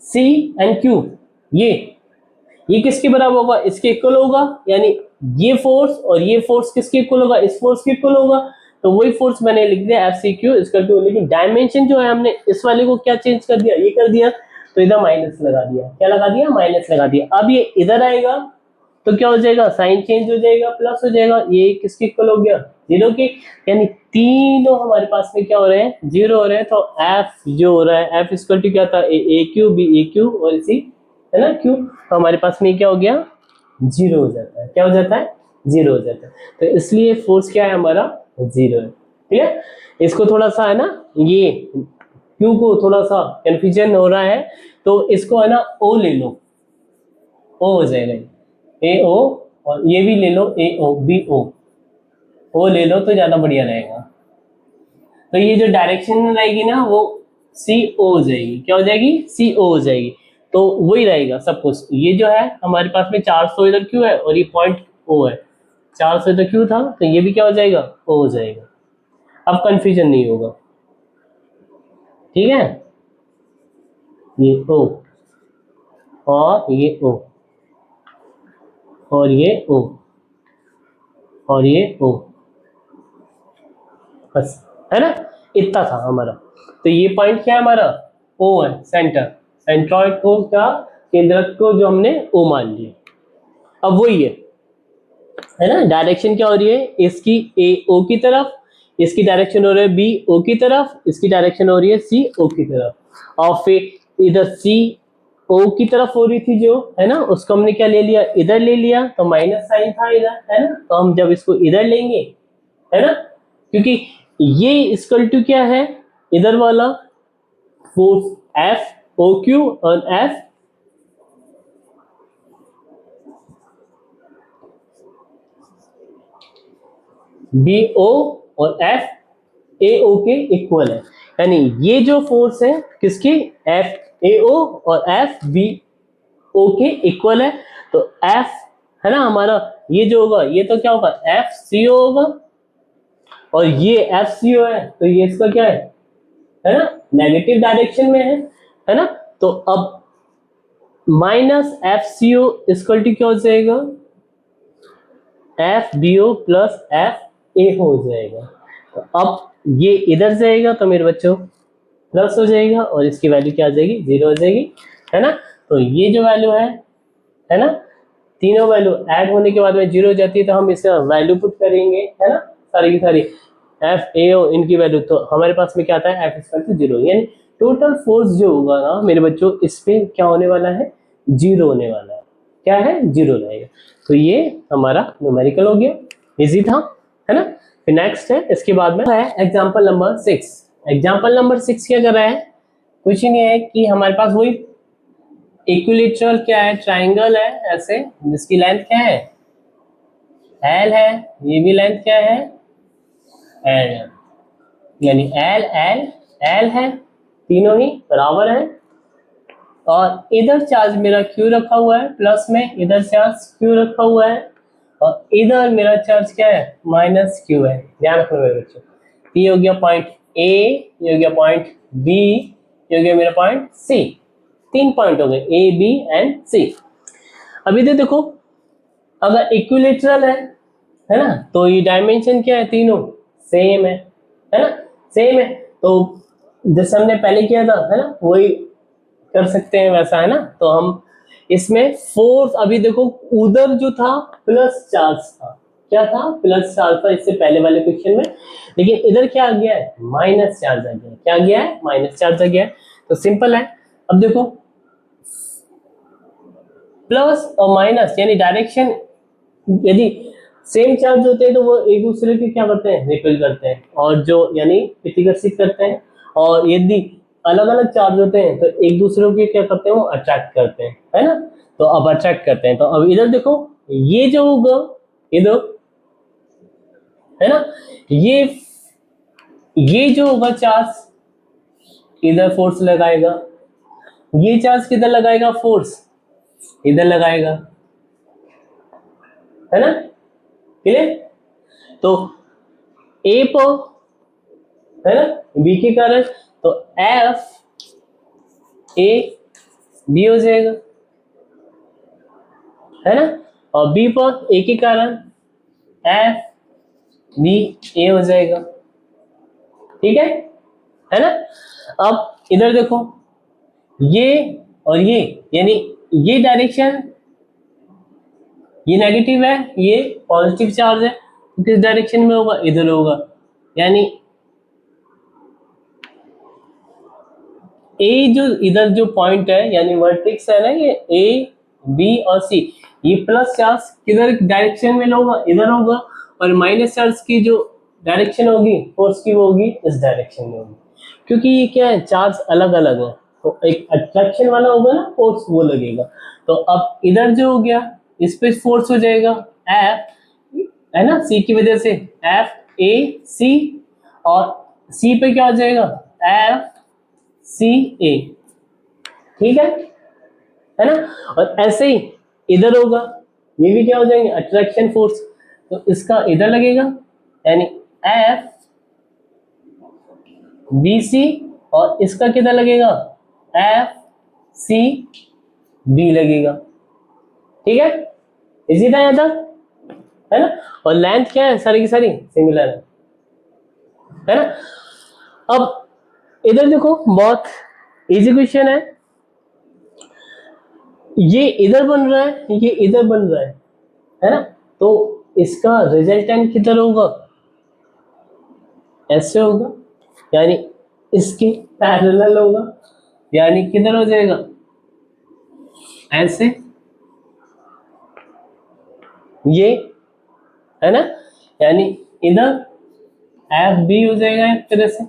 सी एंड क्यू, ये किसके बराबर होगा? इसके इक्वल होगा। यानी ये फोर्स और ये फोर्स किसके इक्वल होगा? इस फोर्स के इक्वल होगा। तो वही फोर्स मैंने लिख दिया एफ सी क्यू इसका टू, लेकिन डायमेंशन जो है हमने इस वाले को क्या चेंज कर दिया? ये कर दिया, तो इधर माइनस लगा दिया। क्या लगा दिया? माइनस लगा दिया। अब ये इधर आएगा तो क्या हो जाएगा? साइन चेंज हो जाएगा, प्लस हो जाएगा। ये किसके इक्वल हो गया? जीरो के। यानी तीनों हमारे पास में क्या हो रहे हैं? जीरो हो रहे हैं। तो एफ जो हो रहा है, एफ इक्वल टू क्या था? ए क्यू बी ए क्यू और इसी, है ना, क्यू। तो हमारे पास में क्या हो गया? जीरो हो जाता है। क्या हो जाता है? जीरो हो जाता है। तो इसलिए फोर्स क्या है हमारा? जीरो है। ठीक है। इसको थोड़ा सा है ना, ये क्यू को थोड़ा सा कंफ्यूजन हो रहा है, तो इसको है ना ओ ले लो, ओ हो जाएगा ए ओ, और ये भी ले लो ए ओ बी ओ ले लो तो ज्यादा बढ़िया रहेगा। तो ये जो डायरेक्शन रहेगी ना वो सी ओ हो जाएगी, क्या हो जाएगी, सी ओ हो जाएगी। तो वही रहेगा सब कुछ। ये जो है हमारे पास में 400 इधर क्यू है और ये पॉइंट ओ है, 400 इधर क्यू था तो ये भी क्या हो जाएगा, ओ हो जाएगा। अब कंफ्यूजन नहीं होगा, ठीक है। ये ओ और ये ओ और ये ओ और ये ओ, बस, है ना, इतना था हमारा। तो ये पॉइंट क्या है हमारा, ओ है, सेंटर, सेंट्रॉइड को क्या, केंद्रक को जो हमने ओ मान लिया। अब वही है ना, डायरेक्शन क्या हो रही है इसकी, ए ओ की तरफ, इसकी डायरेक्शन हो रही है बी ओ की तरफ, इसकी डायरेक्शन हो रही है सी ओ की तरफ। और फिर इधर सी ओ की तरफ हो रही थी जो है ना, उसको हमने क्या ले लिया, इधर ले लिया, तो माइनस साइन था इधर, है ना। तो हम जब इसको इधर लेंगे, है ना, क्योंकि ये इक्वल टू क्या है, इधर वाला फोर्स एफ ओ क्यू और एफ बी ओ और एफ ए ओ के इक्वल है। यानी ये जो फोर्स है किसकी, एफ ए ओ और एफ बी ओ के इक्वल है। तो एफ है ना हमारा, ये जो होगा ये तो क्या होगा, एफ सी ओ होगा, और ये एफ सी ओ है तो ये इसका क्या है ना, नेगेटिव डायरेक्शन में है ना। तो अब minus F C O equal to क्या हो जाएगा, F B O plus F A हो जाएगा। तो अब ये इधर जाएगा तो मेरे बच्चों प्लस हो जाएगा, और इसकी वैल्यू क्या आ जाएगी, 0 हो जाएगी, है ना। तो ये जो वैल्यू है ना, तीनों वैल्यू ऐड होने के बाद में 0 हो जाती है, तो हम इसका वैल्यू पुट करेंगे, है ना, सारी की सारी एफ ए ओ इनकी वैल्यू, तो हमारे पास में क्या आता है, एफ इक्वल टू 0, यानी टोटल फोर्स जो होगा ना मेरे बच्चों, इस पे क्या होने वाला है, 0 होने वाला है, क्या है, 0 रहेगा। तो ये हमारा न्यूमेरिकल हो गया, इजी था, है ना। फिर नेक्स्ट है, इसके बाद में है एग्जांपल नंबर 6। एग्जांपल नंबर 6 क्या कर रहा है, कुछ ही नहीं है कि हमारे पास वही इक्विलेटरल क्या है, ट्राइंगल है ऐसे, जिसकी लेंथ क्या है, एल है, ये भी लेंथ क्या है, एल, यानी एल एल एल है, तीनों ही बराबर है। और इधर चार्ज मेरा क्यू रखा हुआ है प्लस में, इधर चार्ज क्यू रखा हुआ है, और इधर मेरा चार्ज क्या है, माइनस क्यू है, ध्यान रखना मेरे बच्चों। ये हो गया पॉइंट ए, ये हो गया पॉइंट बी, ये हो गया मेरा पॉइंट सी, 3 पॉइंट हो गए ए बी एंड सी। अभी देखो, अगर इक्विलेटरल है ना, तो ये डायमेंशन क्या है, तीनों सेम है ना, सेम है। तो जैसे हमने पहले किया था, है ना, वही कर सकते हैं वैसा, है ना। तो हम इसमें फोर्स, अभी देखो उधर जो था प्लस चार्ज था, क्या था, प्लस चार्ज था इससे पहले वाले क्वेश्चन में, लेकिन इधर क्या आ गया है, माइनस चार्ज आ गया है, क्या आ गया है, माइनस चार्ज आ गया है। तो सिंपल है, अब देखो प्लस और माइनस यानी डायरेक्शन, यदि सेम चार्ज होते हैं तो वो एक दूसरे के क्या करते हैं, रिपेल करते हैं, और जो यानी प्रतिकर्षित करते हैं। और यदि अलग अलग चार्ज होते हैं तो एक दूसरे के क्या करते हैं, वो अट्रैक्ट करते हैं, है ना। तो अब अट्रैक्ट करते हैं, तो अब इधर देखो, ये जो होगा इधर, है ना, ये जो होगा चार्ज इधर फोर्स लगाएगा, ये चार्ज किधर लगाएगा, फोर्स इधर लगाएगा, है ना, क्लियर। तो ए पर, है ना, बी के कारण, तो एफ ए बी हो जाएगा, है ना, और बी पर ए के कारण एफ बी ए हो जाएगा, ठीक है ना। अब इधर देखो, ये और ये, यानी ये डायरेक्शन, ये नेगेटिव है, ये पॉजिटिव चार्ज है, तो किस डायरेक्शन में होगा, इधर होगा। यानी ए जो इधर जो पॉइंट है, यानी वर्टेक्स है ना, ये ए बी और सी, ये प्लस चार्ज किधर डायरेक्शन में होगा, इधर होगा, और माइनस चार्ज की जो डायरेक्शन होगी फोर्स की वो होगी इस डायरेक्शन में होगी, क्योंकि ये क्या है चार्ज अलग अलग है, तो एक अट्रैक्शन वाला होगा ना फोर्स वो लगेगा। तो अब इधर जो हो गया इस पे फोर्स हो जाएगा एफ, है ना, सी की वजह से एफ ए सी, और सी पे क्या हो जाएगा एफ सी ए, ठीक है ना। और ऐसे ही इधर होगा, ये भी क्या हो जाएंगे अट्रैक्शन फोर्स, तो इसका इधर लगेगा यानी एफ बी सी, और इसका किधर लगेगा एफ सी बी लगेगा, ठीक है, इजी था यहाँ तक, है ना। और लेंथ क्या है सारी की सारी सिमिलर है ना। अब इधर देखो बहुत इजी क्वेश्चन ये इधर बन रहा है ये इधर बन रहा है ना, तो इसका रिजल्टेंट किधर होगा ऐसे होगा, यानी इसके पैरेलल होगा, यानी किधर हो जाएगा ऐसे, ये है ना, यानी इधर एफ बी हो जाएगा एक तरह से,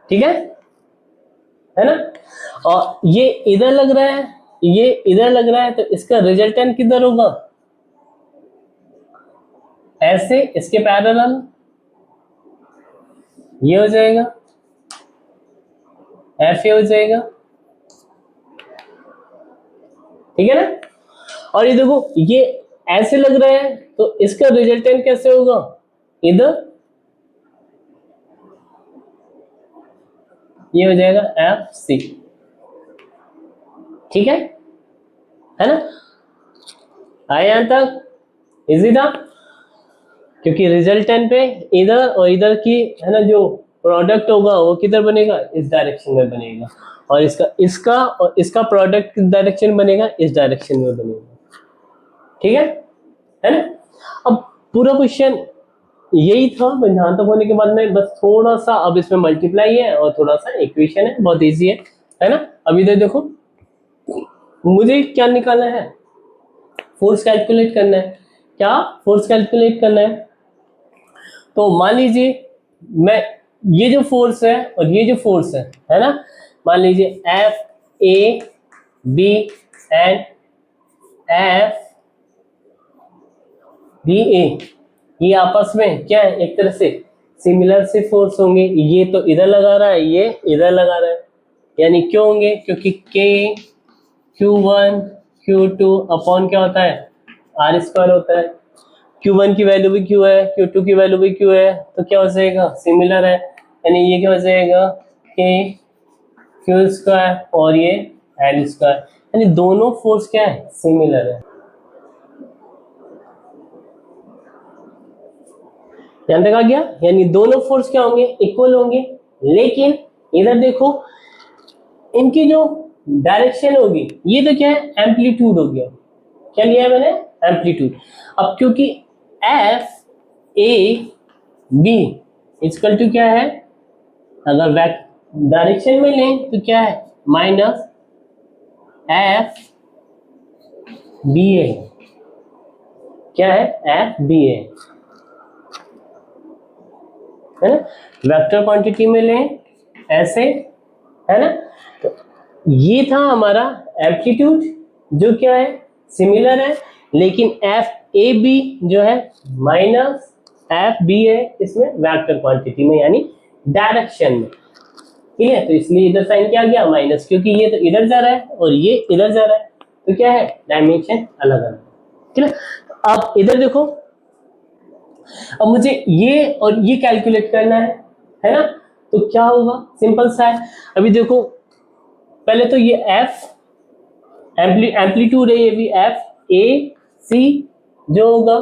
ठीक है ना। और ये इधर लग रहा है ये इधर लग रहा है, तो इसका रिजल्टेंट किधर होगा ऐसे, इसके पैरेलल ये हो जाएगा एफ ए हो जाएगा, ठीक है ना। और ये देखो ये ऐसे लग रहा है, तो इसका रिजल्टेंट कैसे होगा इधर, ये हो जाएगा एफ सी, ठीक है ना। आए यहां तक इजी था, क्योंकि रिजल्टेंट पे इधर और इधर की है ना जो प्रोडक्ट होगा वो किधर बनेगा इस डायरेक्शन में बनेगा, और इसका और इसका प्रोडक्ट किस डायरेक्शन बनेगा इस डायरेक्शन में बनेगा, ठीक है ना। अब पूरा क्वेश्चन यही था, जहां तक होने के बाद में बस थोड़ा सा अब इसमें मल्टीप्लाई है और थोड़ा सा इक्वेशन है, बहुत इजी है ना। अब इधर देखो मुझे क्या निकालना है फोर्स कैलकुलेट करना है, क्या फोर्स कैलकुलेट करना है। तो मान लीजिए मैं ये जो फोर्स है और ये जो फोर्स है ना, मान लीजिए F A B and F B A, ये आपस में क्या है एक तरह से सिमिलर से फोर्स होंगे, ये तो इधर लगा रहा है ये इधर लगा रहा है, यानी क्यों होंगे क्योंकि के Q1 Q2 अपॉन क्या होता है आर स्क्वायर होता है, Q1 की वैल्यू भी Q है Q2 की वैल्यू भी Q है, तो क्या हो जाएगा सिमिलर है, यानी ये क्या हो जाएगा के Q स्क्वायर और ये L स्क्वायर, यानी दोनों फोर्स क्या है सिमिलर है। ध्यान तक आ गया, यानी दोनों फोर्स क्या होंगे इक्वल होंगे, लेकिन इधर देखो इनकी जो डायरेक्शन होगी ये तो क्या है एम्पलीट्यूड हो गया, क्या लिया है मैंने एम्पलीट्यूड। अब क्योंकि F A B equal to क्या है, अगर डायरेक्शन में लें तो क्या है माइनस एफ बी ए, क्या है एफ बी ए, है ना। वेक्टर क्वांटिटी में लें ऐसे, है ना, तो ये था हमारा एम्पलीट्यूड जो क्या है सिमिलर है, लेकिन एफ ए बी जो है माइनस एफ बी है इसमें वेक्टर क्वांटिटी में यानी डायरेक्शन में, ठीक है। तो इसलिए इधर साइन क्या आ गया माइनस, क्योंकि ये तो इधर जा रहा है और ये इधर जा रहा है, तो क्या है डायमेंशन अलग अलग, ठीक है। अब इधर देखो अब मुझे ये और ये कैलकुलेट करना है ना, तो क्या होगा सिंपल सा है। अभी देखो पहले तो ये एफ एम्पलीट्यूड है, ये भी एफ ए सी जो होगा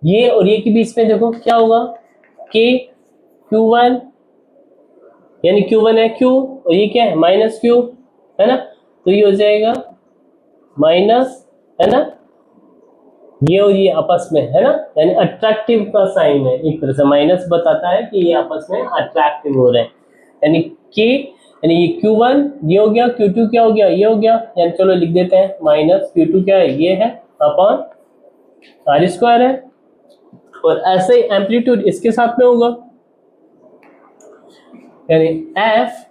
ये और ये के बीच में देखो क्या होगा के Q1, यानी Q1 है Q और ये क्या है माइनस Q, है ना, तो ये हो जाएगा माइनस, है ना, ये और ये आपस में, है ना, यानी अट्रैक्टिव का साइन है, एक तरह से माइनस बताता है कि ये आपस में अट्रैक्टिव हो रहे हैं, यानी के यानी ये Q1 ये हो गया Q2 क्या हो गया ये हो गया, यानी चलो लिख देते हैं माइनस Q2 क्या है ये है अपॉन आर स्क्वायर है, और ऐसे ही एम्पलीट्यूड इसके साथ में होगा, यानी एफ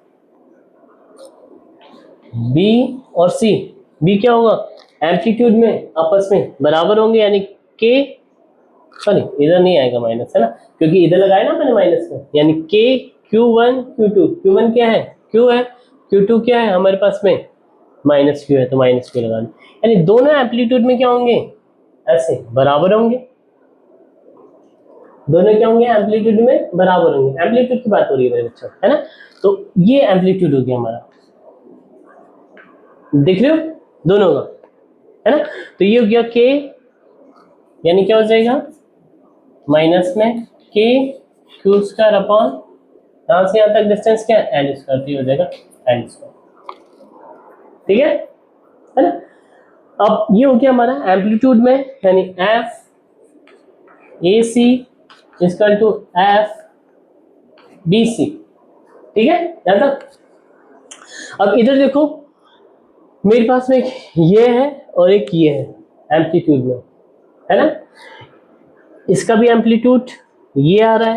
बी और सी, बी क्या होगा, एम्पलीट्यूड में आपस में बराबर होंगे, यानी के, सॉरी इधर नहीं आएगा माइनस, है ना, क्योंकि इधर लगाया ना मैंने माइनस में, यानी के Q1 Q2, Q1 क्या है, Q है, Q2 क्या है हमारे पास में, माइनस Q है, तो माइनस Q लगा, यानी दोनों एम्पलीट्यूड में क्या होंगे, ऐसे बराबर होंगे, दोनों क्या होंगे, एम्पलीट्यूड में बराबर होंगे, एम्पलीट्यूड की बात हो रही है मेरे बच्चों, है ना, तो ये एम्पलीट्यूड हो गया हमारा, देख रहे हो दोनों का, है ना, तो ये हो गया के, यानी क्या हो जाएगा, माइनस में के क्यू स्क्वायर अपॉन, यहां से यहां तक डिस्टेंस क्या है, एल स्क्वायर, तो हो जाएगा एल स्क्वायर, ठीक है ना। अब ये हो गया हमारा एम्पलीट्यूड में, यानी F A C equal to F B C, ठीक है, यहां तक। अब इधर देखो, मेरे पास में एक ये है और एक ये है एम्पलीट्यूड में, है ना, इसका भी एम्पलीट्यूड ये आ रहा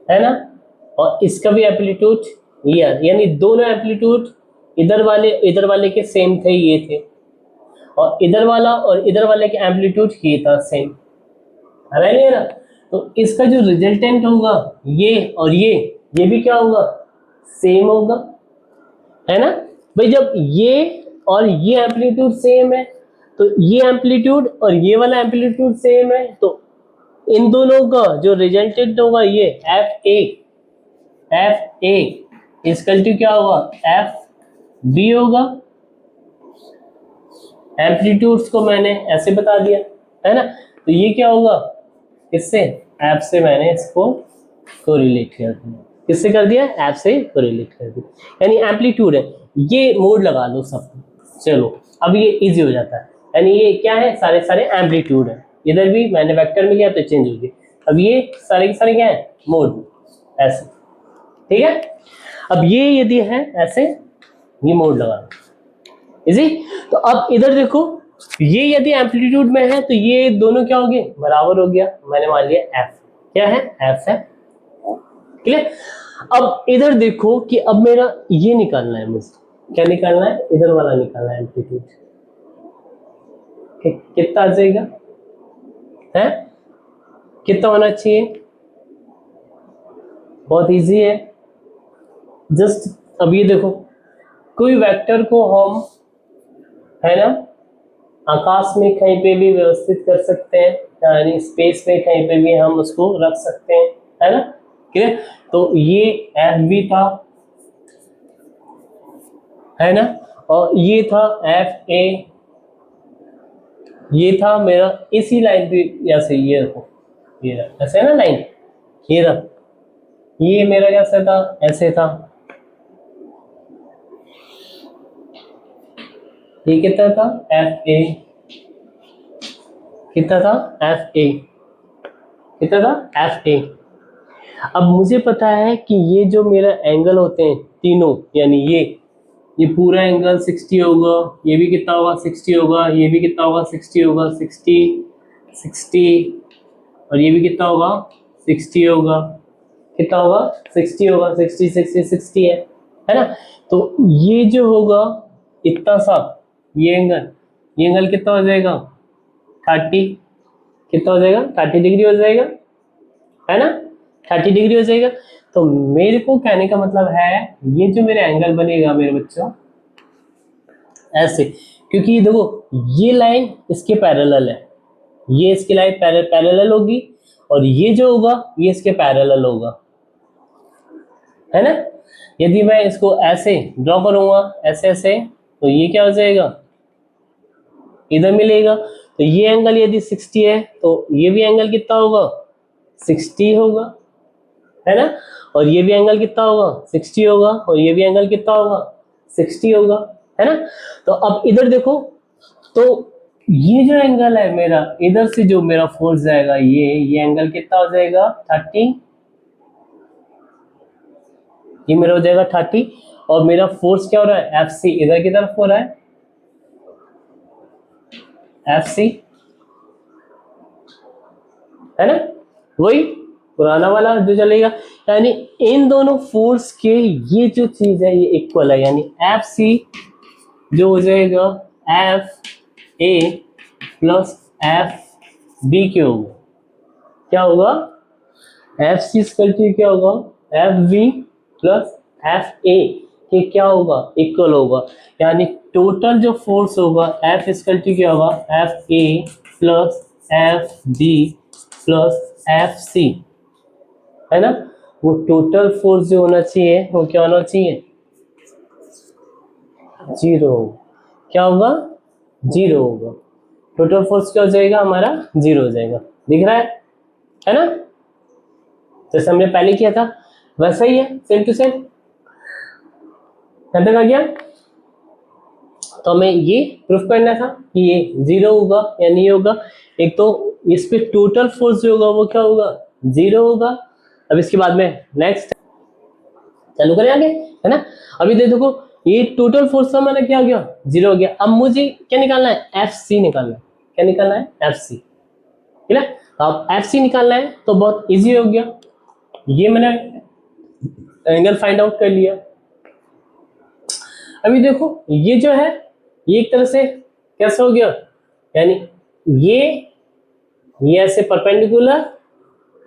है ना, और इसका भी एम्पलीट्यूड ये आ रहा है, यानी दोनों एम्पलीट्यूड इधर वाले के सेम थे, ये थे, और इधर वाले के एम्पलीट्यूड ये था सेम, है ना, नहीं है ना, तो इसका जो रिजल्टेंट होगा ये और ये भी क्या होगा, सेम होगा, है ना भाई, जब ये और ये एम्पलीट्यूड सेम है, तो ये एम्पलीट्यूड और ये वाला एम्पलीट्यूड सेम है, तो इन दोनों का जो रिजल्टेंट होगा ये एफ ए इसकल टू क्या होगा, एफ बी होगा, एम्पलीट्यूड्स को मैंने ऐसे बता दिया, है ना, तो ये क्या होगा, इससे एफ से मैंने इसको कोरिलेट कर दिया, किससे कर दिया, एफ से कोरिलेट कर दिया, यानी एम्पलीट्यूड है, ये मोड लगा लो सब, चलो अब ये इजी हो जाता है, यानी ये क्या है, सारे सारे एम्पलीट्यूड है, इधर भी मैंने वेक्टर में लिया तो चेंज हो गया, अब ये सारे के सारे क्या है, मोड, ऐसे, ठीक है। अब ये यदि है ऐसे, ये मोड लगा इजी, तो अब इधर देखो, ये यदि एम्पलीट्यूड में है तो ये दोनों क्या हो गए, बराबर हो गया, मैंने मान लिया एफ, क्या है, एफ है, क्लियर। अब इधर देखो कि अब मेरा ये निकालना है मुझे, क्या निकालना है, इधर वाला निकालना है एम्पलीट्यूड, कितना आ जाएगा, है कितना होना चाहिए, बहुत इजी है, जस्ट अब ये देखो, कोई वेक्टर को हम, है ना, आकाश में कहीं पे भी व्यवस्थित कर सकते हैं, यानी स्पेस में कहीं पे भी हम उसको रख सकते हैं, है ना, क्लियर, तो ये एफ बी था, है ना, और ये था एफ ए, ये था मेरा इसी लाइन पे, ऐसे ये रखो, ये रहा ऐसे है ना लाइन, ये रहा, ये मेरा कैसे था, ऐसे था, ये कितना था, एफ ए, कितना था, एफ ए, कितना था, एफ ए। अब मुझे पता है कि ये जो मेरा एंगल होते हैं तीनों, यानी ये पूरा एंगल 60 होगा, ये भी कितना होगा 60 होगा, ये भी कितना होगा 60 होगा, 60 60, और ये भी कितना होगा 60 होगा, कितना होगा 60 होगा, 60 60 60 है ना, तो ये जो होगा इतना सा, ये एंगल कितना हो जाएगा 30, कितना हो जाएगा 30 डिग्री हो जाएगा, है ना, 30 डिग्री हो जाएगा। तो मेरे को कहने का मतलब है, ये जो मेरे एंगल बनेगा मेरे बच्चों ऐसे, क्योंकि देखो ये लाइन इसके पैरेलल है, ये इसकी लाइन पैरेलल होगी, और ये जो होगा ये इसके पैरेलल होगा, है ना, यदि मैं इसको ऐसे ड्रॉ करूंगा ऐसे ऐसे, तो ये क्या हो जाएगा, इधर मिलेगा, तो ये एंगल यदि 60 है तो ये भी एंगल कितना होगा 60 होगा, है ना, और ये भी एंगल कितना होगा 60 होगा, और ये भी एंगल कितना होगा 60 होगा, है ना। तो अब इधर देखो, तो ये जो एंगल है मेरा, इधर से जो मेरा फोर्स जाएगा ये एंगल कितना हो जाएगा 30, ये मेरा हो जाएगा 30, और मेरा फोर्स क्या हो रहा है, एफ सी इधर की तरफ हो रहा है, एफ सी, है ना, वही पुराना वाला जो चलेगा। यानी इन दोनों फोर्स के ये जो चीज है ये इक्वल है, यानी एफ सी जो हो जाएगा F A plus F B के होगा, क्या होगा, एफ सी इक्वल टू क्या होगा, F B plus F A के क्या होगा, इक्वल होगा। यानी टोटल जो फोर्स होगा एफ इक्वल टू क्या होगा, F A plus F B plus F C, है ना। वो टोटल फोर्स जो होना चाहिए वो क्या होना चाहिए, जीरो। क्या होगा, जीरो होगा। टोटल फोर्स क्या हो जाएगा हमारा, जीरो हो जाएगा। दिख रहा है ना, जैसे हमने पहले किया था वैसा ही है, सेम टू सेम। आ गया। तो हमें ये प्रूफ करना था कि ये जीरो होगा या नहीं होगा। एक तो इस पे टोटल फोर्स जो होगा वो क्या होगा, जीरो होगा। अब इसके बाद में नेक्स्ट चालू करें आगे, है ना। अभी देखो ये टोटल फोर्स का मैंने क्या हो गया, जीरो हो गया। अब मुझे क्या निकालना है, एफ सी निकालना है। क्या निकालना है, एफ सी, ठीक है। अब एफ सी निकालना है तो बहुत इजी हो गया, ये मैंने एंगल फाइंड आउट कर लिया। अभी देखो ये जो है ये एक तरह से कैसे हो गया, यानी ये ऐसे परपेंडिकुलर,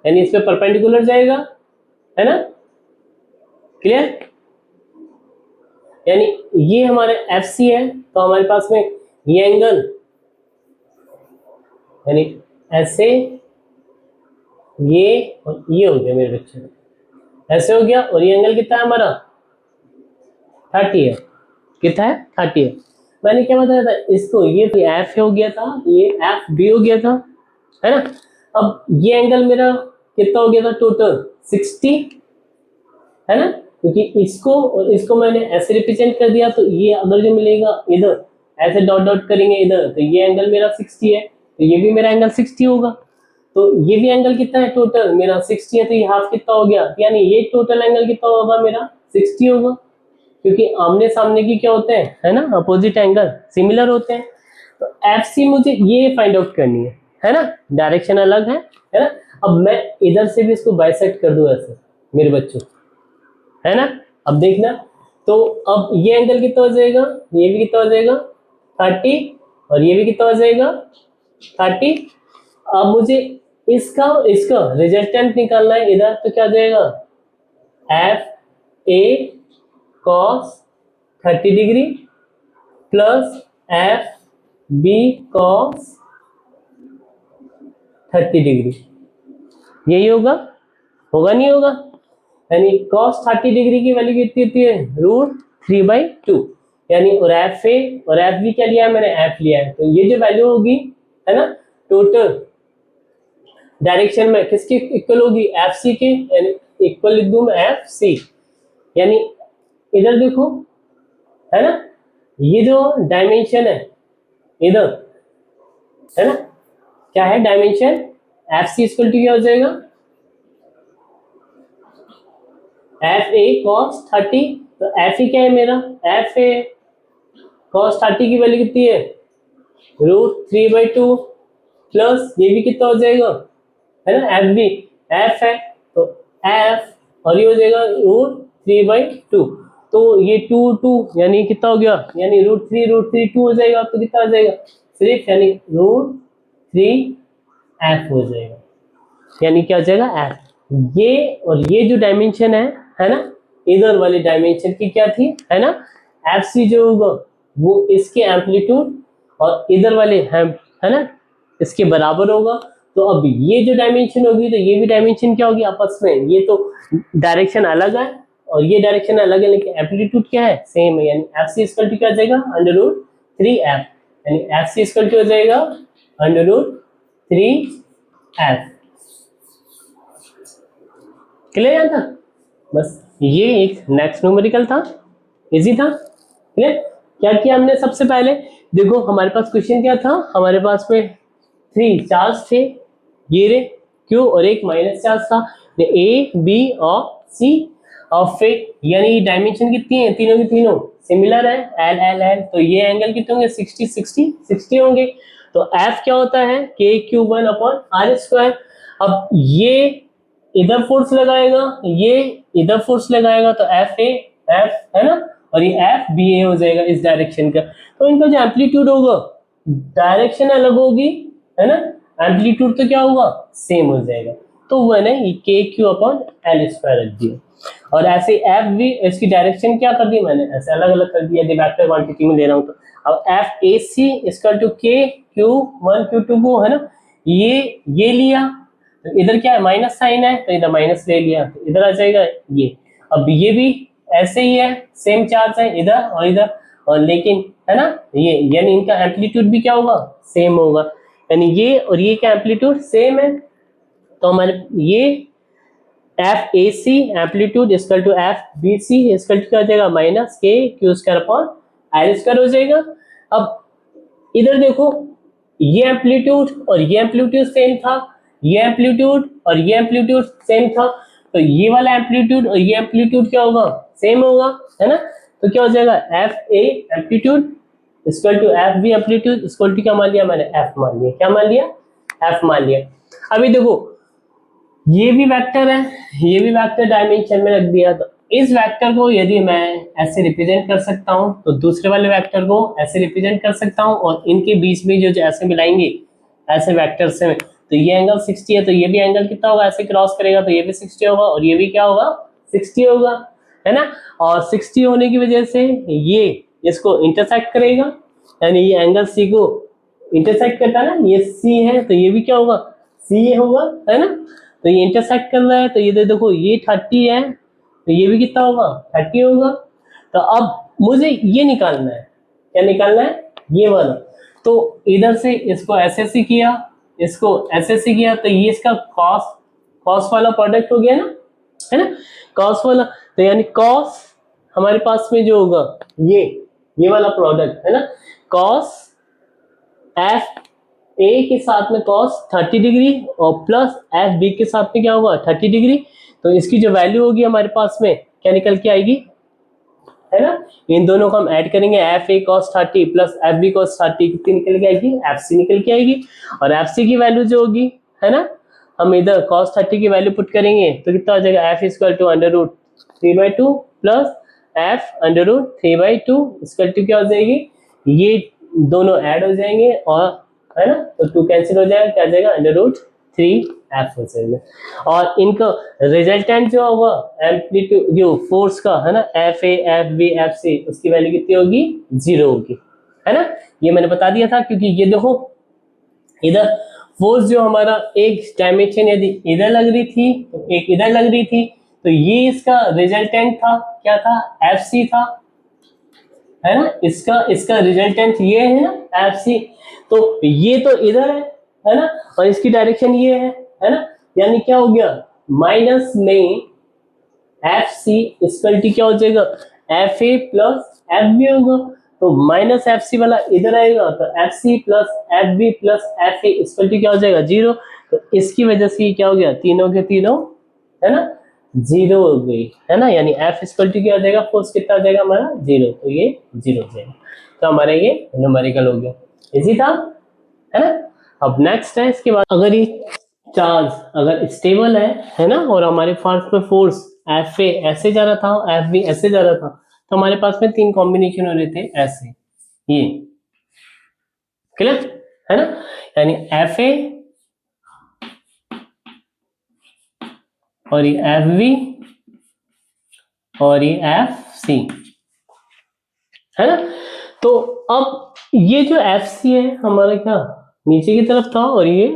यानी इस पे परपेंडिकुलर जाएगा, है ना, क्लियर। यानी ये हमारे एफ सी है तो हमारे पास में ये एंगल, यानी ऐसे ये और ये हो गया मेरे बच्चे, ऐसे हो गया। और ये एंगल कितना है हमारा, 30 है। कितना है, 30 है। मैंने क्या बताया था इसको, ये एफ हो गया था, ये एफ बी हो गया था, है ना। अब ये एंगल मेरा कितना हो गया था टोटल, 60, है ना। क्योंकि इसको और इसको मैंने ऐसे रिप्रेजेंट कर दिया, तो ये अगर जो मिलेगा इधर ऐसे डॉट डॉट करेंगे इधर, तो ये एंगल मेरा 60 है, तो ये भी मेरा एंगल 60 होगा। तो ये भी एंगल कितना है टोटल मेरा 60 है, तो ये हाफ कितना हो गया, यानी ये टोटल एंगल कितना होगा मेरा 60 होगा। क्योंकि आमने सामने की क्या होते हैं, है ना, अपोजिट एंगल सिमिलर होते हैं। तो एफ सी मुझे ये फाइंड आउट करनी है ना, डायरेक्शन अलग है ना। अब मैं इधर से भी इसको बाइसेक्ट कर दूं ऐसे मेरे बच्चों, है ना। अब देखना, तो अब ये एंगल कितना हो जाएगा, ये भी कितना हो जाएगा 30, और ये भी कितना हो जाएगा 30। अब मुझे इसका इसका रिजल्टेंट निकालना है इधर, तो क्या जाएगा, F A cos 30 degree plus F B cos 30 degree, यही होगा, होगा नहीं होगा। यानी कॉस 30 डिग्री की वैल्यू कितनी होती है, √3/2। यानी और एफ ए और एफ बी क्या लिया है मैंने, एफ लिया है। तो ये जो वैल्यू होगी, है ना, टोटल डायरेक्शन में किसकी इक्वल होगी, एफ सी के, यानी इक्वल लिख दूं मैं एफ सी। यानी इधर देखो, है ना, ये जो डायमेंशन है इधर, है ना, क्या है dimension, F C equal to क्या हो जाएगा, एफ ए कॉस 30। तो एफ ई क्या है मेरा, एफ ए कॉस 30 की वैल्यू कितनी है, √3/2 प्लस ये भी कितना हो जाएगा, है ना, एफ बी, एफ है तो एफ, और ये हो जाएगा √3/2। तो ये 2 यानी कितना हो गया, यानी √3 2 हो जाएगा, तो कितना हो जाएगा सिर्फ, यानी √3f हो जाएगा। यानी क्या हो जाएगा, एफ। ये और ये जो डायमेंशन है ना, इधर वाली डायमेंशन की क्या थी, है ना, एफ सी जो होगा वो इसके एम्पलीट्यूड और इधर वाले है ना, इसके बराबर होगा। तो अब ये जो डायमेंशन होगी तो ये भी डायमेंशन क्या होगी आपस में, ये तो डायरेक्शन अलग है और ये डायरेक्शन अलग है, लेकिन एम्पलीट्यूड क्या है, सेम है। यानी एफ सी इक्वल टू क्या हो जाएगा, √3f। यानी एफ सी इक्वल टू हो जाएगा √3f। क्लियर था, बस ये एक नेक्स्ट न्यूमेरिकल था, इजी था। क्लियर, क्या किया हमने सबसे पहले, देखो हमारे पास क्वेश्चन क्या था, हमारे पास में 3 चार्ज थे, ये रे क्यू, और एक माइनस चार्ज था, ए बी और सी। और फिर यानी डायमेंशन कितनी है, तीनों की तीनों सिमिलर है, एल एल एल। तो ये एंगल कितने होंगे, 60 60 60 होंगे। तो एफ क्या होता है, k3 1/r²। अब ये इधर फोर्स लगाएगा, ये इधर फोर्स लगाएगा, तो एफ ए एफ है ना, और ये एफ बी ए हो जाएगा इस डायरेक्शन का। तो इनका जो एम्पलीट्यूड होगा, डायरेक्शन अलग होगी है ना, एम्पलीट्यूड तो क्या होगा, सेम हो जाएगा। तो मैंने ये के क्यू अपॉन एल स्क्वायर रख दिया। और ऐसे एफ भी, इसकी डायरेक्शन क्या कर दी मैंने, ऐसे अलग अलग कर दिया यदि वेक्टर क्वांटिटी में ले रहा हूं तो। अब F A C equal to K Q one Q two को है ना, ये लिया, तो इधर क्या है माइनस साइन है, तो इधर माइनस ले लिया, तो इधर आ जाएगा ये। अब ये भी ऐसे ही है, सेम चार्ज है इधर और इधर, और लेकिन है ना ये, यानी इनका एम्पलीट्यूड भी क्या होगा, सेम होगा, यानी ये और ये का एम्पलीट्यूड सेम है। तो हमारे ये F A C amplitude equal to F B C equal to क्या हो जाएगा, minus K Q square upon L square हो जाएगा। अब इधर देखो, ये एम्पलीट्यूड और ये एम्पलीट्यूड सेम था, ये एम्पलीट्यूड और ये एम्पलीट्यूड सेम था, तो ये वाला एम्पलीट्यूड और ये एम्पलीट्यूड क्या होगा, सेम होगा है ना। तो क्या हो जाएगा, F A amplitude equal to F B amplitude equal to क्या मान लिया मैंने, एफ मान लिया, क्या मान लिया, एफ मान लिया। अभी देखो ये भी वेक्टर है, ये भी वेक्टर डायमेंशन में रख दिया, तो इस वेक्टर को यदि मैं ऐसे रिप्रेजेंट कर सकता हूं, तो दूसरे वाले वेक्टर को ऐसे रिप्रेजेंट कर सकता हूं, और इनके बीच में जो ऐसे मिलाएंगे ऐसे वेक्टर से, तो ये एंगल 60 है, तो ये भी एंगल कितना होगा, ऐसे क्रॉस करेगा तो ये भी 60 होगा, और ये भी क्या होगा, 60 होगा है ना। और 60 होने की वजह से ये इसको इंटरसेक्ट करेगा, यानी ये एंगल सी को इंटरसेक्ट करता है ना, ये सी है, तो ये भी क्या होगा, सी होगा है ना। तो ये इंटरसेक्ट कर रहा है, तो ये देखो ये 30 है, तो ये भी कितना होगा, 30 होगा। तो अब मुझे ये निकालना है, क्या निकालना है, ये वाला। तो इधर से इसको ऐसे किया, इसको ऐसे किया, तो ये इसका कॉस कॉस वाला प्रोडक्ट हो गया ना, है ना, कॉस वाला। तो यानी कॉस हमारे पास में जो होगा ये वाला प्रोडक्ट है ना, कॉस एफ ए के साथ में cos 30 डिग्री और प्लस एफ बी के साथ में क्या होगा 30 डिग्री। तो इसकी जो वैल्यू होगी हमारे पास में क्या निकल के आएगी, है ना, इन दोनों को हम ऐड करेंगे, F A cos 30 plus F B cos 30 कितनी निकल के आएगी, एफ सी निकल के आएगी। और एफ सी की वैल्यू जो होगी है ना, हम इधर cos 30 की वैल्यू पुट करेंगे तो कितना हो जाएगा, F equal to under root 3/2 plus F under root 3/2 equal to क्या हो जाएगी, ये दोनों ऐड हो जाएंगे और है ना, तो 2 कैंसिल हो जाएगा, क्या आ जाएगा अंडर रूट 3 एफ हो जाएगा। और इनका रिजल्टेंट जो होगा एम्पलीट्यूड जो फोर्स का है ना, F A F B F C, उसकी वैल्यू कितनी होगी, 0 होगी है ना। ये मैंने बता दिया था, क्योंकि ये देखो इधर फोर्स जो हमारा एक डायमेंशन यदि इधर लग रही थी तो एक इधर लग रही थी, तो ये इसका रिजल्टेंट था, क्या था, एफ सी था है ना, इसका रिजल्टेंट ये है ना एफ सी। तो ये तो इधर है ना, और इसकी डायरेक्शन ये है ना, यानी क्या हो गया, माइनस में एफ सी इक्वल टू क्या हो जाएगा, F A plus F B होगा। तो माइनस एफ सी वाला इधर आएगा, तो F C plus F B plus F A equal to क्या हो जाएगा, 0। तो इसकी वजह से क्या हो गया, तीनों के तीनों है ना 0 हो गई है ना, यानी एफ इक्वल टू क्या हो जाएगा, फोर्स कितना आ जाएगा हमारा 0, तो ये 0 हो जाएगा। तो हमारा ये न्यूमेरिकल हो गया, इजी था है ना। अब नेक्स्ट है इसके बाद, अगर ये चार्ज अगर स्टेबल है ना, और हमारे पास में फोर्स एफ ए ऐसे जा रहा था, एफ बी ऐसे जा रहा था, तो हमारे पास में 3 कॉम्बिनेशन हो रहे थे ऐसे, ये क्लियर है ना, यानी एफ ए और ये एफ बी और ये एफ सी है ना। तो अब ये जो एफ सी है हमारा क्या नीचे की तरफ था और ये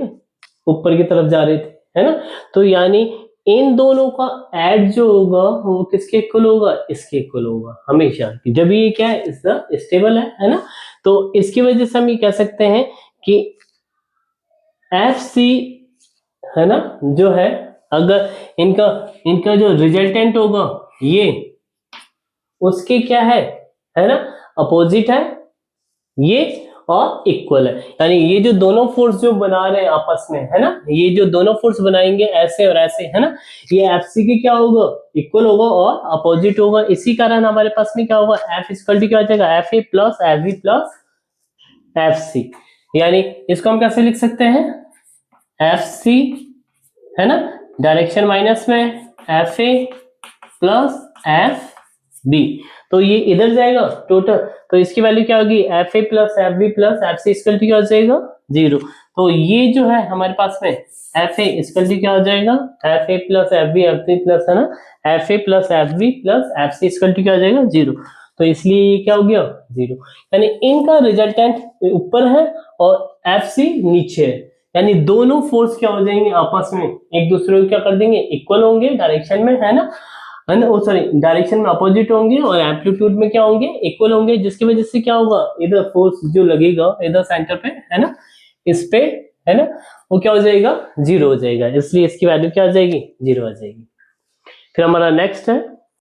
ऊपर की तरफ जा रहे थे है ना, तो यानी इन दोनों का ऐड जो होगा वो किसके इक्वल होगा, इसके इक्वल होगा हमेशा, जब ये क्या है इसका स्टेबल है ना। तो इसकी वजह से हम ये कह सकते हैं कि एफ सी है ना जो है, अगर इनका इनका जो रिजल्टेंट होगा ये उसके क्या है ना, अपोजिट है ये और इक्वल है, यानी ये जो दोनों फोर्स जो बना रहे हैं आपस में है ना, ये जो दोनों फोर्स बनाएंगे ऐसे और ऐसे है ना, ये एफ सी के क्या होगा, इक्वल होगा और अपोजिट होगा। इसी कारण हमारे पास में क्या होगा, एफ इक्वल टू क्या हो जाएगा, F A plus F B plus F C. यानी इसको हम कैसे लिख सकते हैं, एफ सी है ना, डायरेक्शन माइनस में F A plus F B, तो ये इधर जाएगा टोटल, तो इसकी वैल्यू क्या होगी, F A plus F B plus F C equal to क्या हो जाएगा 0। तो ये जो है हमारे पास में एफ ए इक्वल टू क्या हो जाएगा, F A plus F B plus, है ना, F A plus F B plus F C equal to क्या हो जाएगा 0। तो इसलिए ये क्या हो गया 0, यानी इनका रिजल्टेंट ऊपर है और एफ सी नीचे है, यानी दोनों फोर्स क्या हो जाएंगे आपस में एक दूसरे को क्या कर देंगे, इक्वल होंगे डायरेक्शन में, है ना, सॉरी डायरेक्शन में अपोजिट होंगे और एम्पलीट्यूड में क्या होंगे, इक्वल होंगे, जिसकी वजह से क्या होगा, इधर फोर्स जो लगेगा इधर सेंटर पे, है ना, इस पे, है ना, वो क्या हो जाएगा 0 हो जाएगा, इसलिए इसकी वैल्यू क्या आ जाएगी 0 आ जाएगी। फिर हमारा नेक्स्ट है